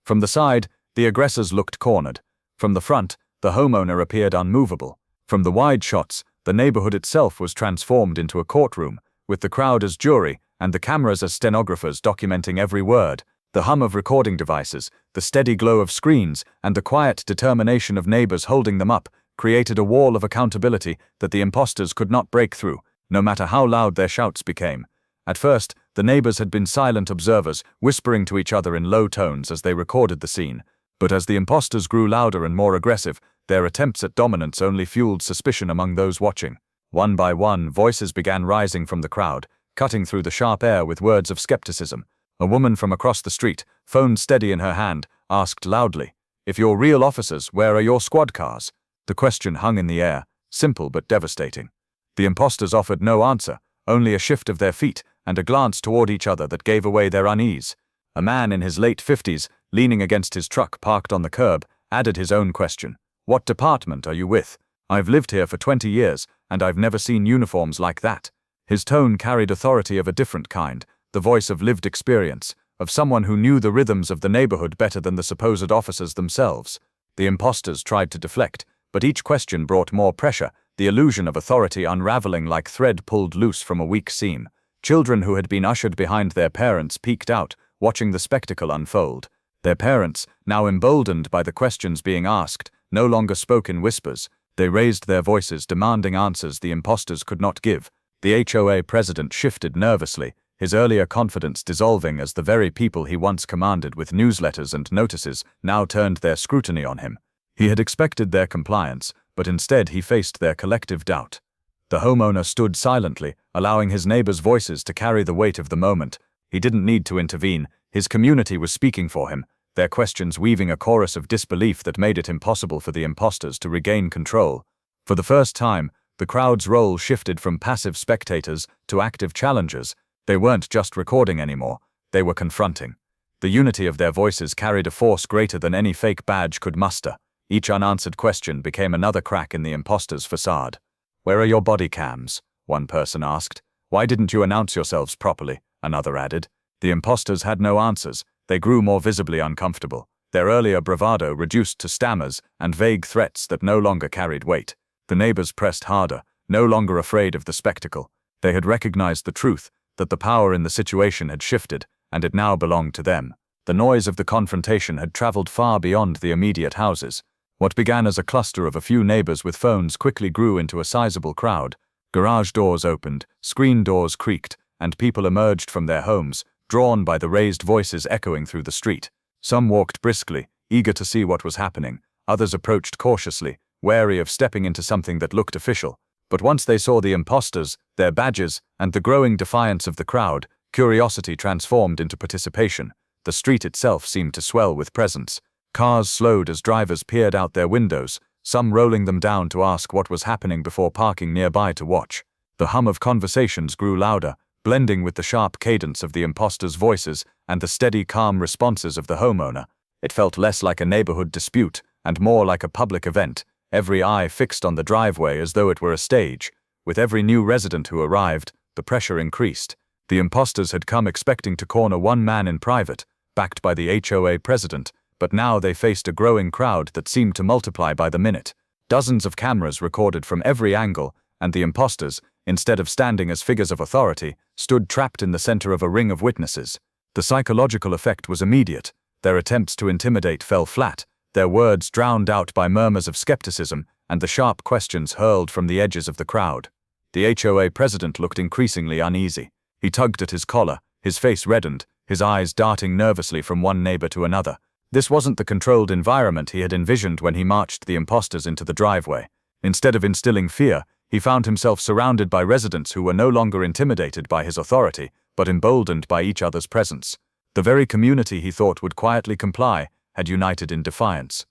From the side, the aggressors looked cornered. From the front, the homeowner appeared unmovable. From the wide shots, the neighborhood itself was transformed into a courtroom, with the crowd as jury and the cameras as stenographers documenting every word. The hum of recording devices, the steady glow of screens, and the quiet determination of neighbors holding them up created a wall of accountability that the imposters could not break through, no matter how loud their shouts became. At first, the neighbors had been silent observers, whispering to each other in low tones as they recorded the scene. But as the imposters grew louder and more aggressive, their attempts at dominance only fueled suspicion among those watching. One by one, voices began rising from the crowd, cutting through the sharp air with words of skepticism. A woman from across the street, phone steady in her hand, asked loudly, "If you're real officers, where are your squad cars?" The question hung in the air, simple but devastating. The imposters offered no answer, only a shift of their feet and a glance toward each other that gave away their unease. A man in his late 50s, leaning against his truck parked on the curb, added his own question. "What department are you with? I've lived here for 20 years, and I've never seen uniforms like that." His tone carried authority of a different kind, the voice of lived experience, of someone who knew the rhythms of the neighborhood better than the supposed officers themselves. The imposters tried to deflect, but each question brought more pressure, the illusion of authority unraveling like thread pulled loose from a weak seam. Children who had been ushered behind their parents peeked out, watching the spectacle unfold. Their parents, now emboldened by the questions being asked, no longer spoke in whispers. They raised their voices, demanding answers the imposters could not give. The HOA president shifted nervously, his earlier confidence dissolving as the very people he once commanded with newsletters and notices now turned their scrutiny on him. He had expected their compliance, but instead he faced their collective doubt. The homeowner stood silently, allowing his neighbors' voices to carry the weight of the moment. He didn't need to intervene, his community was speaking for him, their questions weaving a chorus of disbelief that made it impossible for the imposters to regain control. For the first time, the crowd's role shifted from passive spectators to active challengers. They weren't just recording anymore, they were confronting. The unity of their voices carried a force greater than any fake badge could muster. Each unanswered question became another crack in the imposter's facade. "Where are your body cams?" one person asked. "Why didn't you announce yourselves properly?" another added. The imposters had no answers. They grew more visibly uncomfortable, their earlier bravado reduced to stammers and vague threats that no longer carried weight. The neighbors pressed harder, no longer afraid of the spectacle. They had recognized the truth, that the power in the situation had shifted, and it now belonged to them. The noise of the confrontation had traveled far beyond the immediate houses. What began as a cluster of a few neighbors with phones quickly grew into a sizable crowd. Garage doors opened, screen doors creaked, and people emerged from their homes, drawn by the raised voices echoing through the street. Some walked briskly, eager to see what was happening. Others approached cautiously, wary of stepping into something that looked official. But once they saw the imposters, their badges, and the growing defiance of the crowd, curiosity transformed into participation. The street itself seemed to swell with presence. Cars slowed as drivers peered out their windows, some rolling them down to ask what was happening before parking nearby to watch. The hum of conversations grew louder, blending with the sharp cadence of the imposters' voices and the steady, calm responses of the homeowner. It felt less like a neighborhood dispute and more like a public event, every eye fixed on the driveway as though it were a stage. With every new resident who arrived, the pressure increased. The imposters had come expecting to corner one man in private, backed by the HOA president, but now they faced a growing crowd that seemed to multiply by the minute. Dozens of cameras recorded from every angle, and the imposters, instead of standing as figures of authority, stood trapped in the center of a ring of witnesses. The psychological effect was immediate. Their attempts to intimidate fell flat, their words drowned out by murmurs of skepticism and the sharp questions hurled from the edges of the crowd. The HOA president looked increasingly uneasy. He tugged at his collar, his face reddened, his eyes darting nervously from one neighbor to another. This wasn't the controlled environment he had envisioned when he marched the imposters into the driveway. Instead of instilling fear, he found himself surrounded by residents who were no longer intimidated by his authority, but emboldened by each other's presence. The very community he thought would quietly comply had united in defiance.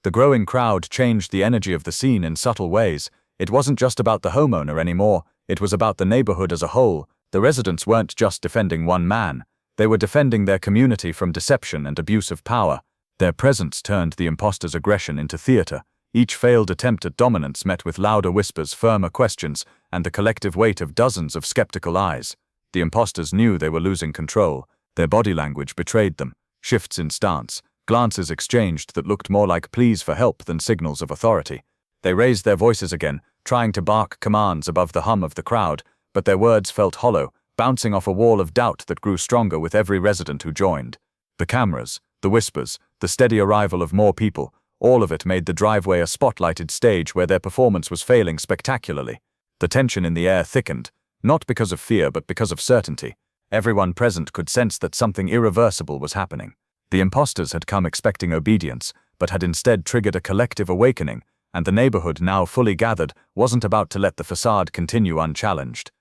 The growing crowd changed the energy of the scene in subtle ways. It wasn't just about the homeowner anymore, it was about the neighborhood as a whole. The residents weren't just defending one man, they were defending their community from deception and abuse of power. Their presence turned the imposters' aggression into theater. Each failed attempt at dominance met with louder whispers, firmer questions, and the collective weight of dozens of skeptical eyes. The imposters knew they were losing control. Their body language betrayed them. Shifts in stance, glances exchanged that looked more like pleas for help than signals of authority. They raised their voices again, trying to bark commands above the hum of the crowd, but their words felt hollow, bouncing off a wall of doubt that grew stronger with every resident who joined. The cameras, the whispers, the steady arrival of more people, all of it made the driveway a spotlighted stage where their performance was failing spectacularly. The tension in the air thickened, not because of fear but because of certainty. Everyone present could sense that something irreversible was happening. The imposters had come expecting obedience, but had instead triggered a collective awakening, and the neighborhood, now fully gathered, wasn't about to let the facade continue unchallenged.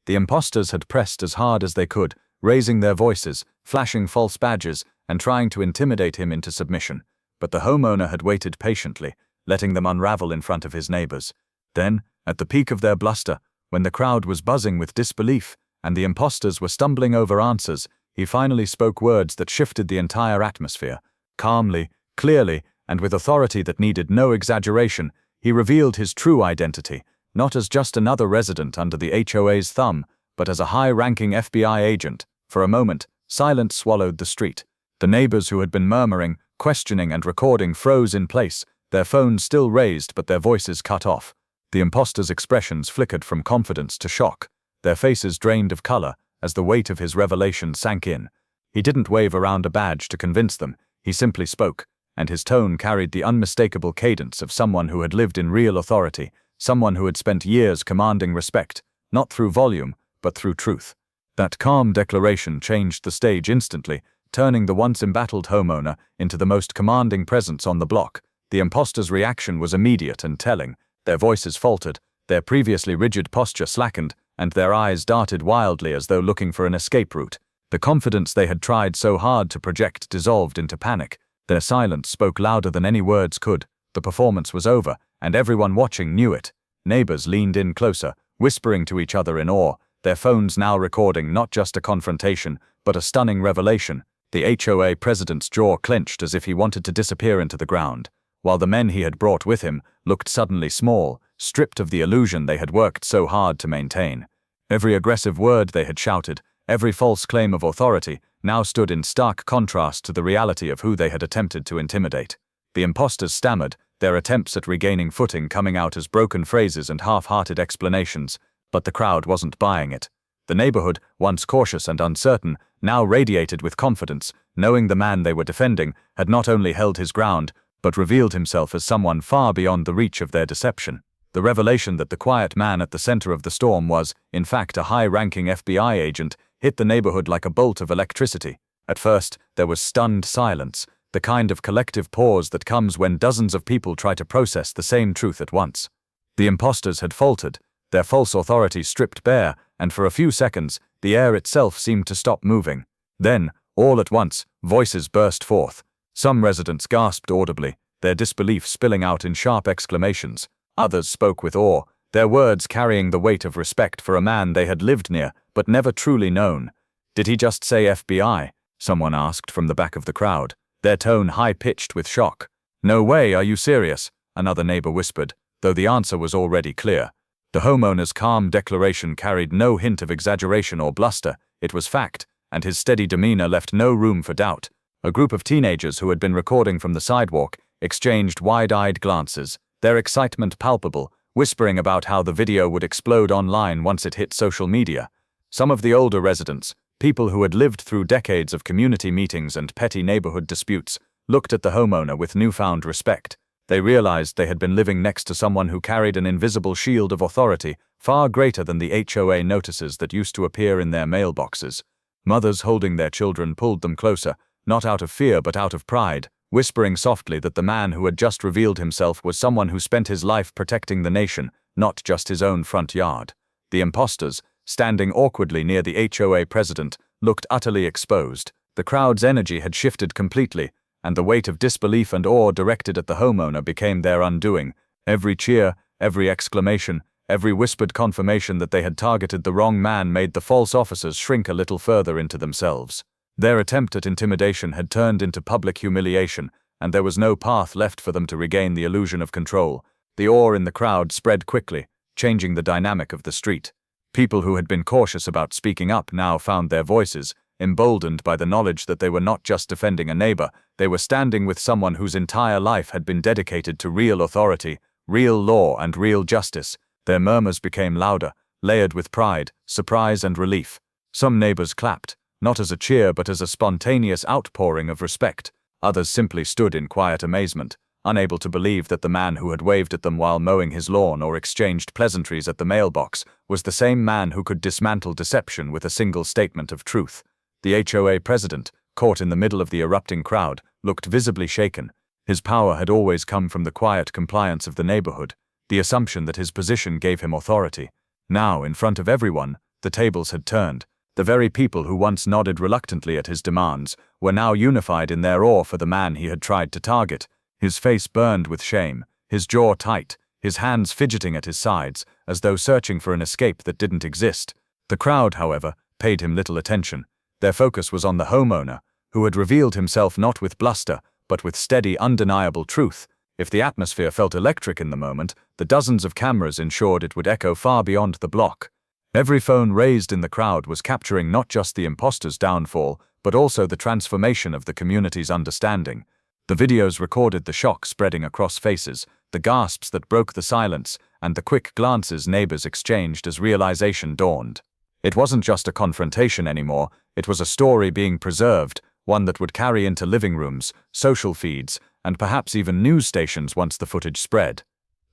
The imposters had pressed as hard as they could, raising their voices, flashing false badges, and trying to intimidate him into submission. But the homeowner had waited patiently, letting them unravel in front of his neighbors. Then, at the peak of their bluster, when the crowd was buzzing with disbelief, and the imposters were stumbling over answers, he finally spoke words that shifted the entire atmosphere. Calmly, clearly, and with authority that needed no exaggeration, he revealed his true identity, not as just another resident under the HOA's thumb, but as a high-ranking FBI agent. For a moment, silence swallowed the street. The neighbors who had been murmuring, questioning, and recording froze in place, their phones still raised but their voices cut off. The imposters' expressions flickered from confidence to shock, their faces drained of color as the weight of his revelation sank in. He didn't wave around a badge to convince them, he simply spoke, and his tone carried the unmistakable cadence of someone who had lived in real authority, someone who had spent years commanding respect, not through volume, but through truth. That calm declaration changed the stage instantly, turning the once embattled homeowner into the most commanding presence on the block. The imposters' reaction was immediate and telling. Their voices faltered, their previously rigid posture slackened, and their eyes darted wildly as though looking for an escape route. The confidence they had tried so hard to project dissolved into panic. Their silence spoke louder than any words could. The performance was over, and everyone watching knew it. Neighbors leaned in closer, whispering to each other in awe, their phones now recording not just a confrontation, but a stunning revelation. The HOA president's jaw clenched as if he wanted to disappear into the ground, while the men he had brought with him looked suddenly small, stripped of the illusion they had worked so hard to maintain. Every aggressive word they had shouted, every false claim of authority, now stood in stark contrast to the reality of who they had attempted to intimidate. The imposters stammered, their attempts at regaining footing coming out as broken phrases and half-hearted explanations, but the crowd wasn't buying it. The neighborhood, once cautious and uncertain, now radiated with confidence, knowing the man they were defending had not only held his ground, but revealed himself as someone far beyond the reach of their deception. The revelation that the quiet man at the center of the storm was, in fact, a high-ranking FBI agent hit the neighborhood like a bolt of electricity. At first, there was stunned silence, the kind of collective pause that comes when dozens of people try to process the same truth at once. The imposters had faltered, their false authority stripped bare, and for a few seconds, the air itself seemed to stop moving. Then, all at once, voices burst forth. Some residents gasped audibly, their disbelief spilling out in sharp exclamations. Others spoke with awe, their words carrying the weight of respect for a man they had lived near, but never truly known. "Did he just say FBI?" someone asked from the back of the crowd, their tone high-pitched with shock. "No way, are you serious?" another neighbor whispered, though the answer was already clear. The homeowner's calm declaration carried no hint of exaggeration or bluster, it was fact, and his steady demeanor left no room for doubt. A group of teenagers who had been recording from the sidewalk exchanged wide-eyed glances, their excitement palpable, whispering about how the video would explode online once it hit social media. Some of the older residents, people who had lived through decades of community meetings and petty neighborhood disputes, looked at the homeowner with newfound respect. They realized they had been living next to someone who carried an invisible shield of authority, far greater than the HOA notices that used to appear in their mailboxes. Mothers holding their children pulled them closer, not out of fear but out of pride, whispering softly that the man who had just revealed himself was someone who spent his life protecting the nation, not just his own front yard. The imposters, standing awkwardly near the HOA president, looked utterly exposed. The crowd's energy had shifted completely, and the weight of disbelief and awe directed at the homeowner became their undoing. Every cheer, every exclamation, every whispered confirmation that they had targeted the wrong man made the false officers shrink a little further into themselves. Their attempt at intimidation had turned into public humiliation, and there was no path left for them to regain the illusion of control. The awe in the crowd spread quickly, changing the dynamic of the street. People who had been cautious about speaking up now found their voices, emboldened by the knowledge that they were not just defending a neighbor, they were standing with someone whose entire life had been dedicated to real authority, real law, and real justice. Their murmurs became louder, layered with pride, surprise, and relief. Some neighbors clapped, not as a cheer but as a spontaneous outpouring of respect. Others simply stood in quiet amazement, unable to believe that the man who had waved at them while mowing his lawn or exchanged pleasantries at the mailbox was the same man who could dismantle deception with a single statement of truth. The HOA president, caught in the middle of the erupting crowd, looked visibly shaken. His power had always come from the quiet compliance of the neighborhood, the assumption that his position gave him authority. Now, in front of everyone, the tables had turned. The very people who once nodded reluctantly at his demands were now unified in their awe for the man he had tried to target. His face burned with shame, his jaw tight, his hands fidgeting at his sides, as though searching for an escape that didn't exist. The crowd, however, paid him little attention. Their focus was on the homeowner, who had revealed himself not with bluster, but with steady, undeniable truth. If the atmosphere felt electric in the moment, the dozens of cameras ensured it would echo far beyond the block. Every phone raised in the crowd was capturing not just the imposter's downfall, but also the transformation of the community's understanding. The videos recorded the shock spreading across faces, the gasps that broke the silence, and the quick glances neighbors exchanged as realization dawned. It wasn't just a confrontation anymore, it was a story being preserved, one that would carry into living rooms, social feeds, and perhaps even news stations once the footage spread.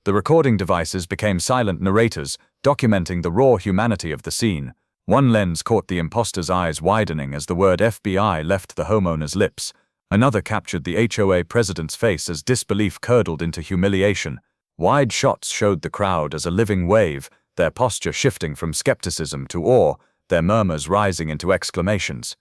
The recording devices became silent narrators, documenting the raw humanity of the scene. One lens caught the imposter's eyes widening as the word FBI left the homeowner's lips. Another captured the HOA president's face as disbelief curdled into humiliation. Wide shots showed the crowd as a living wave, their posture shifting from skepticism to awe, their murmurs rising into exclamations.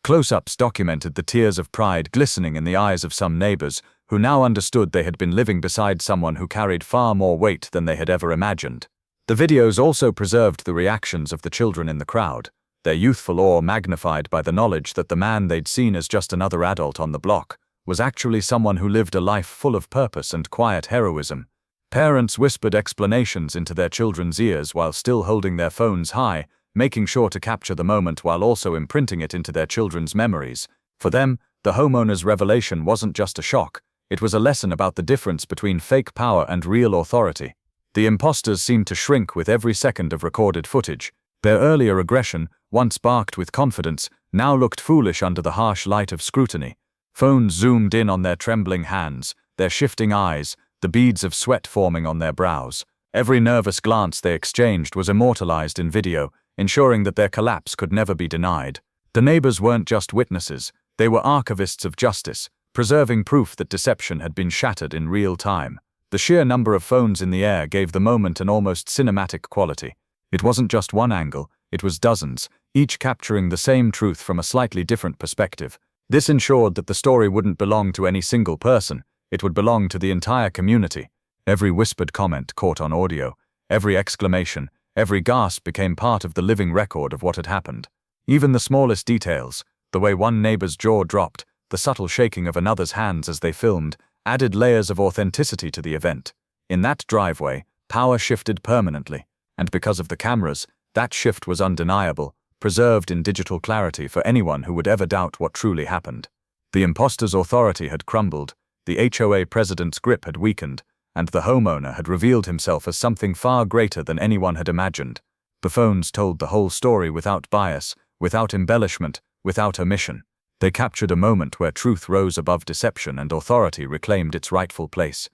Close-ups documented the tears of pride glistening in the eyes of some neighbors, who now understood they had been living beside someone who carried far more weight than they had ever imagined. The videos also preserved the reactions of the children in the crowd, their youthful awe magnified by the knowledge that the man they'd seen as just another adult on the block was actually someone who lived a life full of purpose and quiet heroism. Parents whispered explanations into their children's ears while still holding their phones high, making sure to capture the moment while also imprinting it into their children's memories. For them, the homeowner's revelation wasn't just a shock, it was a lesson about the difference between fake power and real authority. The imposters seemed to shrink with every second of recorded footage. Their earlier aggression, once barked with confidence, now looked foolish under the harsh light of scrutiny. Phones zoomed in on their trembling hands, their shifting eyes, the beads of sweat forming on their brows. Every nervous glance they exchanged was immortalized in video, ensuring that their collapse could never be denied. The neighbors weren't just witnesses, they were archivists of justice, preserving proof that deception had been shattered in real time. The sheer number of phones in the air gave the moment an almost cinematic quality. It wasn't just one angle, it was dozens, each capturing the same truth from a slightly different perspective. This ensured that the story wouldn't belong to any single person, it would belong to the entire community. Every whispered comment caught on audio, every exclamation, every gasp became part of the living record of what had happened. Even the smallest details, the way one neighbor's jaw dropped, the subtle shaking of another's hands as they filmed, added layers of authenticity to the event. In that driveway, power shifted permanently, and because of the cameras, that shift was undeniable, preserved in digital clarity for anyone who would ever doubt what truly happened. The imposter's authority had crumbled, the HOA president's grip had weakened, and the homeowner had revealed himself as something far greater than anyone had imagined. The phones told the whole story without bias, without embellishment, without omission. They captured a moment where truth rose above deception and authority reclaimed its rightful place.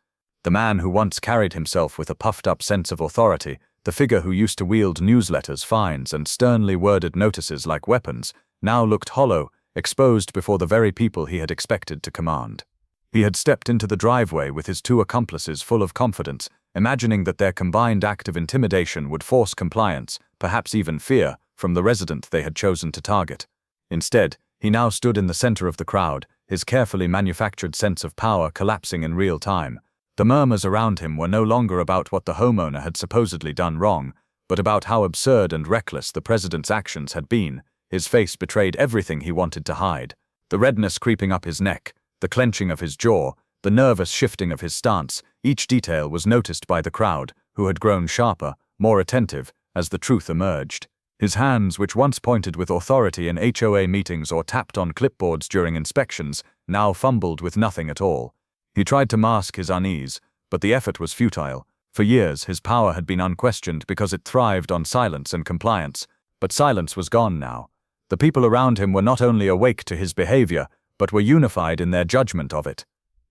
The man who once carried himself with a puffed-up sense of authority, the figure who used to wield newsletters, fines, and sternly worded notices like weapons, now looked hollow, exposed before the very people he had expected to command. He had stepped into the driveway with his two accomplices full of confidence, imagining that their combined act of intimidation would force compliance, perhaps even fear, from the resident they had chosen to target. Instead, he now stood in the center of the crowd, his carefully manufactured sense of power collapsing in real time. The murmurs around him were no longer about what the homeowner had supposedly done wrong, but about how absurd and reckless the president's actions had been. His face betrayed everything he wanted to hide. The redness creeping up his neck, the clenching of his jaw, the nervous shifting of his stance, each detail was noticed by the crowd, who had grown sharper, more attentive, as the truth emerged. His hands, which once pointed with authority in HOA meetings or tapped on clipboards during inspections, now fumbled with nothing at all. He tried to mask his unease, but the effort was futile. For years, his power had been unquestioned because it thrived on silence and compliance, but silence was gone now. The people around him were not only awake to his behavior, but were unified in their judgment of it.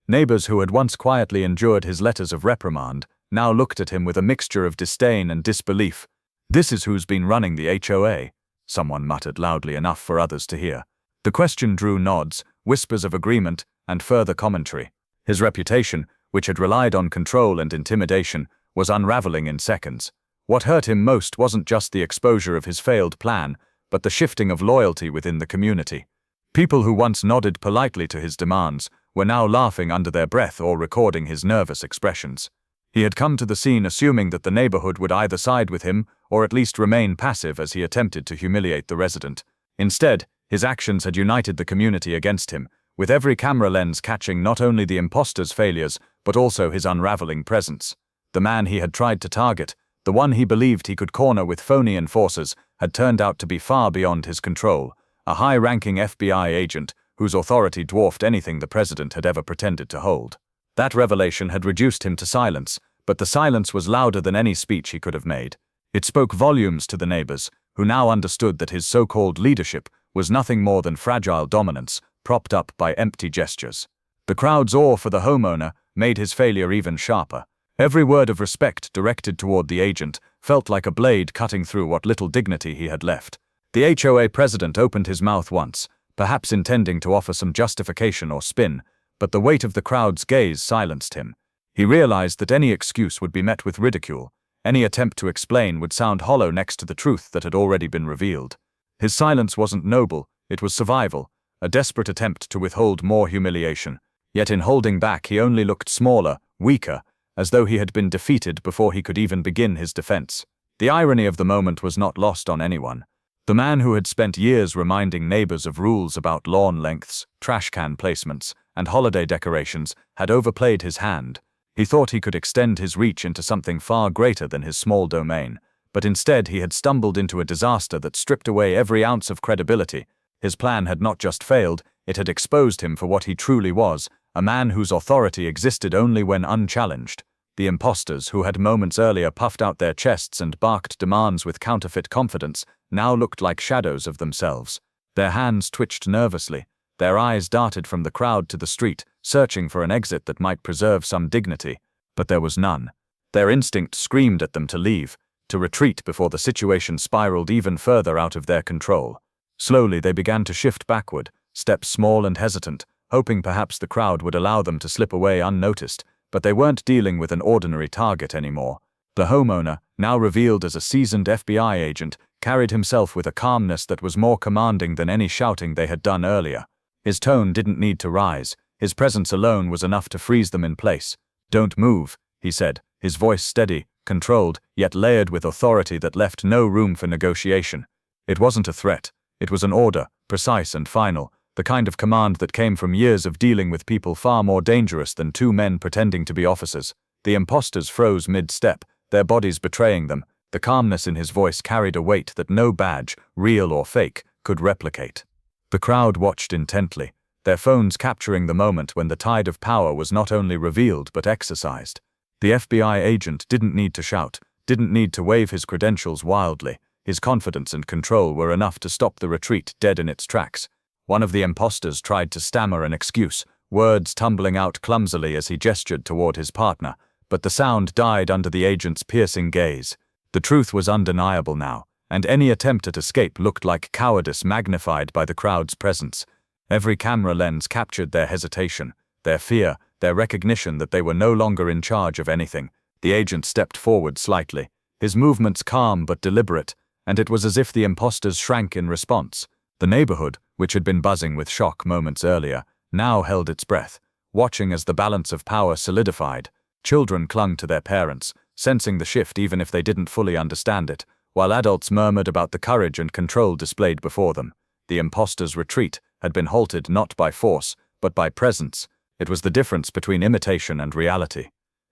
Neighbors who had once quietly endured his letters of reprimand now looked at him with a mixture of disdain and disbelief. "This is who's been running the HOA," someone muttered loudly enough for others to hear. The question drew nods, whispers of agreement, and further commentary. His reputation, which had relied on control and intimidation, was unraveling in seconds. What hurt him most wasn't just the exposure of his failed plan, but the shifting of loyalty within the community. People who once nodded politely to his demands were now laughing under their breath or recording his nervous expressions. He had come to the scene assuming that the neighborhood would either side with him or at least remain passive as he attempted to humiliate the resident. Instead, his actions had united the community against him, with every camera lens catching not only the imposter's failures but also his unraveling presence. The man he had tried to target, the one he believed he could corner with phony enforcers, had turned out to be far beyond his control, a high-ranking FBI agent whose authority dwarfed anything the president had ever pretended to hold. That revelation had reduced him to silence, but the silence was louder than any speech he could have made. It spoke volumes to the neighbors, who now understood that his so-called leadership was nothing more than fragile dominance, propped up by empty gestures. The crowd's awe for the homeowner made his failure even sharper. Every word of respect directed toward the agent felt like a blade cutting through what little dignity he had left. The HOA president opened his mouth once, perhaps intending to offer some justification or spin, but the weight of the crowd's gaze silenced him. He realized that any excuse would be met with ridicule. Any attempt to explain would sound hollow next to the truth that had already been revealed. His silence wasn't noble, it was survival, a desperate attempt to withhold more humiliation. Yet in holding back he only looked smaller, weaker, as though he had been defeated before he could even begin his defense. The irony of the moment was not lost on anyone. The man who had spent years reminding neighbors of rules about lawn lengths, trash can placements, and holiday decorations had overplayed his hand. He thought he could extend his reach into something far greater than his small domain, but instead he had stumbled into a disaster that stripped away every ounce of credibility. His plan had not just failed, it had exposed him for what he truly was, a man whose authority existed only when unchallenged. The impostors, who had moments earlier puffed out their chests and barked demands with counterfeit confidence, now looked like shadows of themselves. Their hands twitched nervously. Their eyes darted from the crowd to the street, searching for an exit that might preserve some dignity. But there was none. Their instinct screamed at them to leave, to retreat before the situation spiraled even further out of their control. Slowly they began to shift backward, steps small and hesitant, hoping perhaps the crowd would allow them to slip away unnoticed, but they weren't dealing with an ordinary target anymore. The homeowner, now revealed as a seasoned FBI agent, carried himself with a calmness that was more commanding than any shouting they had done earlier. His tone didn't need to rise. His presence alone was enough to freeze them in place. "Don't move," he said, his voice steady, controlled, yet layered with authority that left no room for negotiation. It wasn't a threat. It was an order, precise and final, the kind of command that came from years of dealing with people far more dangerous than two men pretending to be officers. The imposters froze mid-step, their bodies betraying them. The calmness in his voice carried a weight that no badge, real or fake, could replicate. The crowd watched intently, their phones capturing the moment when the tide of power was not only revealed but exercised. The FBI agent didn't need to shout, didn't need to wave his credentials wildly. His confidence and control were enough to stop the retreat dead in its tracks. One of the imposters tried to stammer an excuse, words tumbling out clumsily as he gestured toward his partner, but the sound died under the agent's piercing gaze. The truth was undeniable now, and any attempt at escape looked like cowardice magnified by the crowd's presence. Every camera lens captured their hesitation, their fear, their recognition that they were no longer in charge of anything. The agent stepped forward slightly, his movements calm but deliberate, and it was as if the imposters shrank in response. The neighborhood, which had been buzzing with shock moments earlier, now held its breath, watching as the balance of power solidified. Children clung to their parents, sensing the shift even if they didn't fully understand it, while adults murmured about the courage and control displayed before them. The imposters' retreat had been halted not by force, but by presence. It was the difference between imitation and reality.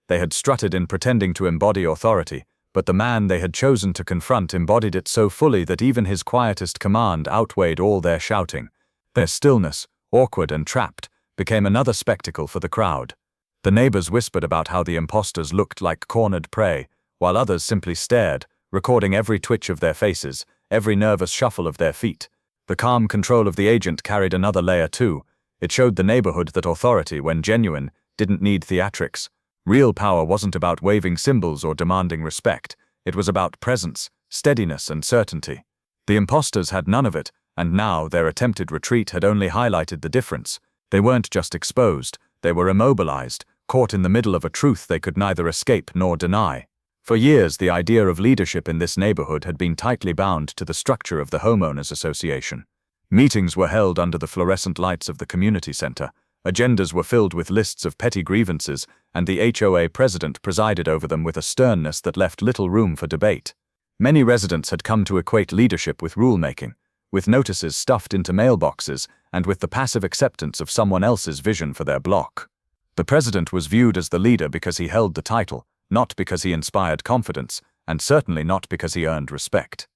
They had strutted in pretending to embody authority, but the man they had chosen to confront embodied it so fully that even his quietest command outweighed all their shouting. Their stillness, awkward and trapped, became another spectacle for the crowd. The neighbors whispered about how the imposters looked like cornered prey, while others simply stared, recording every twitch of their faces, every nervous shuffle of their feet. The calm control of the agent carried another layer too. It showed the neighborhood that authority, when genuine, didn't need theatrics. Real power wasn't about waving symbols or demanding respect. It was about presence, steadiness, and certainty. The imposters had none of it, and now their attempted retreat had only highlighted the difference. They weren't just exposed, they were immobilized, caught in the middle of a truth they could neither escape nor deny. For years, the idea of leadership in this neighborhood had been tightly bound to the structure of the homeowners association. Meetings were held under the fluorescent lights of the community center. Agendas were filled with lists of petty grievances, and the HOA president presided over them with a sternness that left little room for debate. Many residents had come to equate leadership with rulemaking, with notices stuffed into mailboxes, and with the passive acceptance of someone else's vision for their block. The president was viewed as the leader because he held the title, not because he inspired confidence, and certainly not because he earned respect.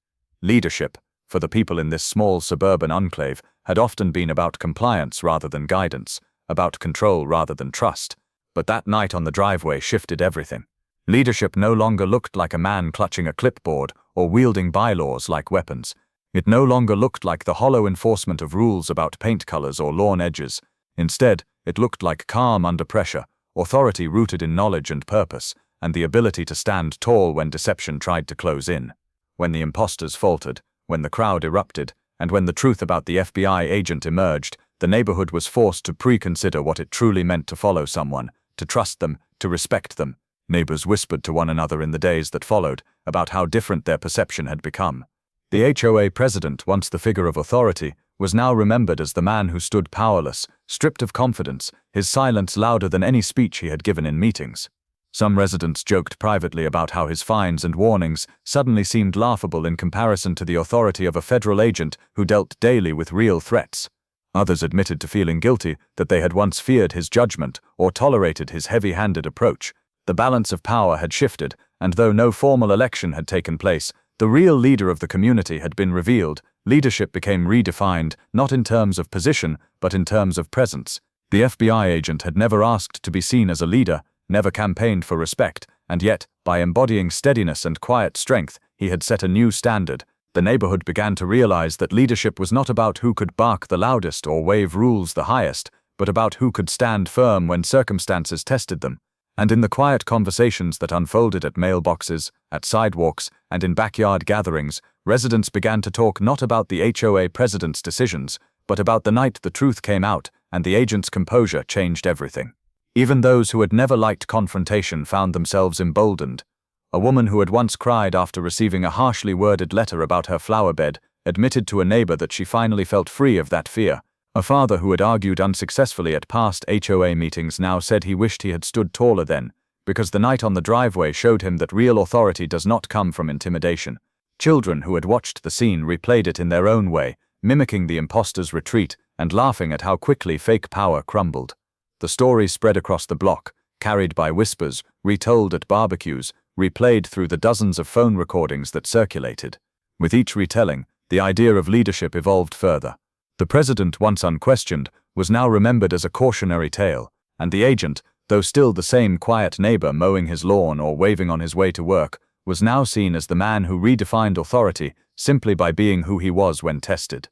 Leadership, for the people in this small suburban enclave, had often been about compliance rather than guidance, about control rather than trust. But that night on the driveway shifted everything. Leadership no longer looked like a man clutching a clipboard or wielding bylaws like weapons. It no longer looked like the hollow enforcement of rules about paint colors or lawn edges. Instead, it looked like calm under pressure, authority rooted in knowledge and purpose, and the ability to stand tall when deception tried to close in. When the imposters faltered, when the crowd erupted, and when the truth about the FBI agent emerged, the neighborhood was forced to reconsider what it truly meant to follow someone, to trust them, to respect them. Neighbors whispered to one another in the days that followed about how different their perception had become. The HOA president, once the figure of authority, was now remembered as the man who stood powerless, stripped of confidence, his silence louder than any speech he had given in meetings. Some residents joked privately about how his fines and warnings suddenly seemed laughable in comparison to the authority of a federal agent who dealt daily with real threats. Others admitted to feeling guilty that they had once feared his judgment or tolerated his heavy-handed approach. The balance of power had shifted, and though no formal election had taken place, the real leader of the community had been revealed. Leadership became redefined, not in terms of position, but in terms of presence. The FBI agent had never asked to be seen as a leader, never campaigned for respect, and yet, by embodying steadiness and quiet strength, he had set a new standard. The neighborhood began to realize that leadership was not about who could bark the loudest or wave rules the highest, but about who could stand firm when circumstances tested them. And in the quiet conversations that unfolded at mailboxes, at sidewalks, and in backyard gatherings, residents began to talk not about the HOA president's decisions, but about the night the truth came out and the agent's composure changed everything. Even those who had never liked confrontation found themselves emboldened. A woman who had once cried after receiving a harshly worded letter about her flower bed admitted to a neighbor that she finally felt free of that fear. A father who had argued unsuccessfully at past HOA meetings now said he wished he had stood taller then, because the night on the driveway showed him that real authority does not come from intimidation. Children who had watched the scene replayed it in their own way, mimicking the imposter's retreat and laughing at how quickly fake power crumbled. The story spread across the block, carried by whispers, retold at barbecues, replayed through the dozens of phone recordings that circulated. With each retelling, the idea of leadership evolved further. The president, once unquestioned, was now remembered as a cautionary tale, and the agent, though still the same quiet neighbor mowing his lawn or waving on his way to work, was now seen as the man who redefined authority simply by being who he was when tested.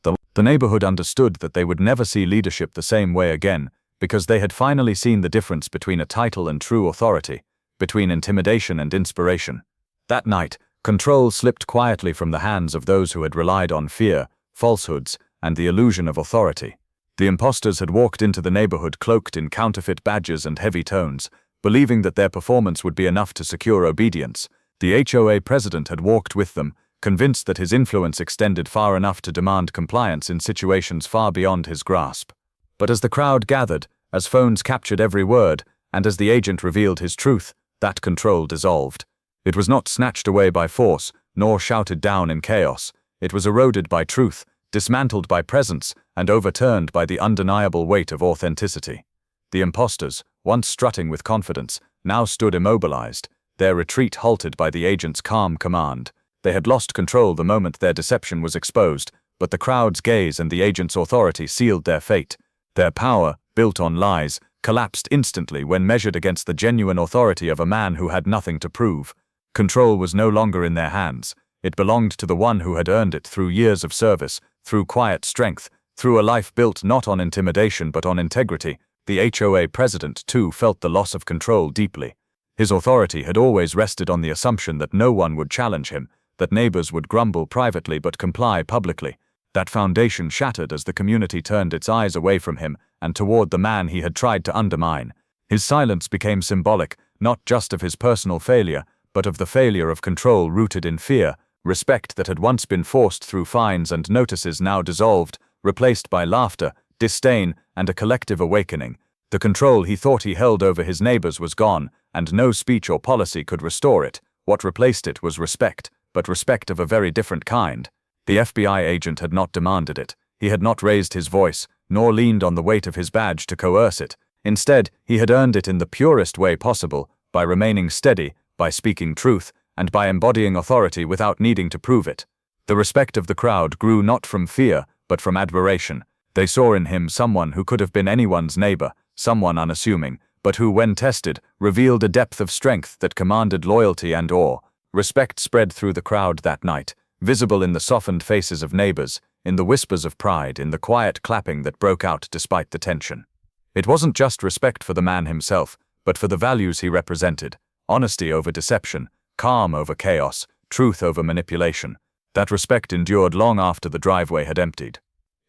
The neighborhood understood that they would never see leadership the same way again, because they had finally seen the difference between a title and true authority, between intimidation and inspiration. That night, control slipped quietly from the hands of those who had relied on fear, falsehoods, and the illusion of authority. The imposters had walked into the neighborhood cloaked in counterfeit badges and heavy tones, believing that their performance would be enough to secure obedience. The HOA president had walked with them, convinced that his influence extended far enough to demand compliance in situations far beyond his grasp. But as the crowd gathered, as phones captured every word, and as the agent revealed his truth, that control dissolved. It was not snatched away by force, nor shouted down in chaos. It was eroded by truth, dismantled by presence, and overturned by the undeniable weight of authenticity. The imposters, once strutting with confidence, now stood immobilized, their retreat halted by the agent's calm command. They had lost control the moment their deception was exposed, but the crowd's gaze and the agent's authority sealed their fate. Their power, built on lies, collapsed instantly when measured against the genuine authority of a man who had nothing to prove. Control was no longer in their hands. It belonged to the one who had earned it through years of service, through quiet strength, through a life built not on intimidation but on integrity. The HOA president, too, felt the loss of control deeply. His authority had always rested on the assumption that no one would challenge him, that neighbors would grumble privately but comply publicly. That foundation shattered as the community turned its eyes away from him and toward the man he had tried to undermine. His silence became symbolic, not just of his personal failure, but of the failure of control rooted in fear. Respect that had once been forced through fines and notices now dissolved, replaced by laughter, disdain, and a collective awakening. The control he thought he held over his neighbors was gone, and no speech or policy could restore it. What replaced it was respect, but respect of a very different kind. The FBI agent had not demanded it. He had not raised his voice, nor leaned on the weight of his badge to coerce it. Instead, he had earned it in the purest way possible, by remaining steady, by speaking truth, and by embodying authority without needing to prove it. The respect of the crowd grew not from fear, but from admiration. They saw in him someone who could have been anyone's neighbor, someone unassuming, but who, when tested, revealed a depth of strength that commanded loyalty and awe. Respect spread through the crowd that night, visible in the softened faces of neighbors, in the whispers of pride, in the quiet clapping that broke out despite the tension. It wasn't just respect for the man himself, but for the values he represented: honesty over deception, calm over chaos, truth over manipulation. That respect endured long after the driveway had emptied.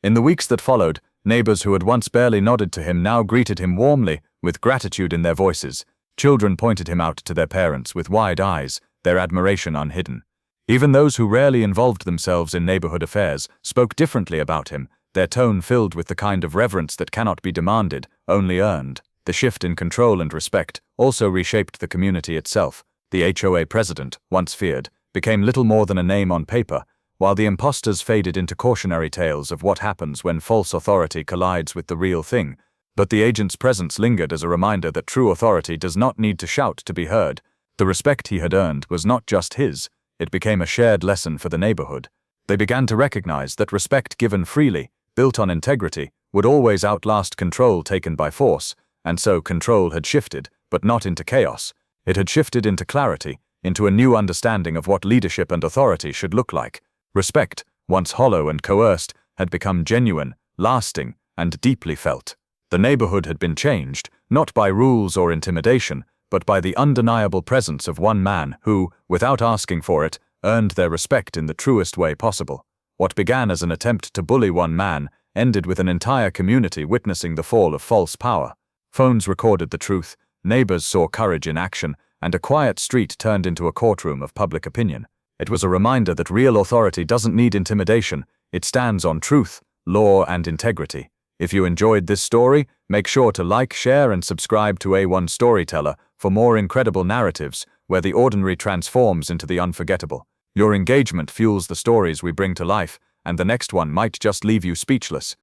In the weeks that followed, neighbors who had once barely nodded to him now greeted him warmly, with gratitude in their voices. Children pointed him out to their parents with wide eyes, their admiration unhidden. Even those who rarely involved themselves in neighborhood affairs spoke differently about him, their tone filled with the kind of reverence that cannot be demanded, only earned. The shift in control and respect also reshaped the community itself. The HOA president, once feared, became little more than a name on paper, while the imposters faded into cautionary tales of what happens when false authority collides with the real thing. But the agent's presence lingered as a reminder that true authority does not need to shout to be heard. The respect he had earned was not just his, it became a shared lesson for the neighborhood. They began to recognize that respect given freely, built on integrity, would always outlast control taken by force, and so control had shifted, but not into chaos. It had shifted into clarity, into a new understanding of what leadership and authority should look like. Respect, once hollow and coerced, had become genuine, lasting, and deeply felt. The neighborhood had been changed, not by rules or intimidation, but by the undeniable presence of one man who, without asking for it, earned their respect in the truest way possible. What began as an attempt to bully one man ended with an entire community witnessing the fall of false power. Phones recorded the truth, neighbors saw courage in action, and a quiet street turned into a courtroom of public opinion. It was a reminder that real authority doesn't need intimidation, it stands on truth, law, and integrity. If you enjoyed this story, make sure to like, share, and subscribe to A1 Storyteller for more incredible narratives where the ordinary transforms into the unforgettable. Your engagement fuels the stories we bring to life, and the next one might just leave you speechless.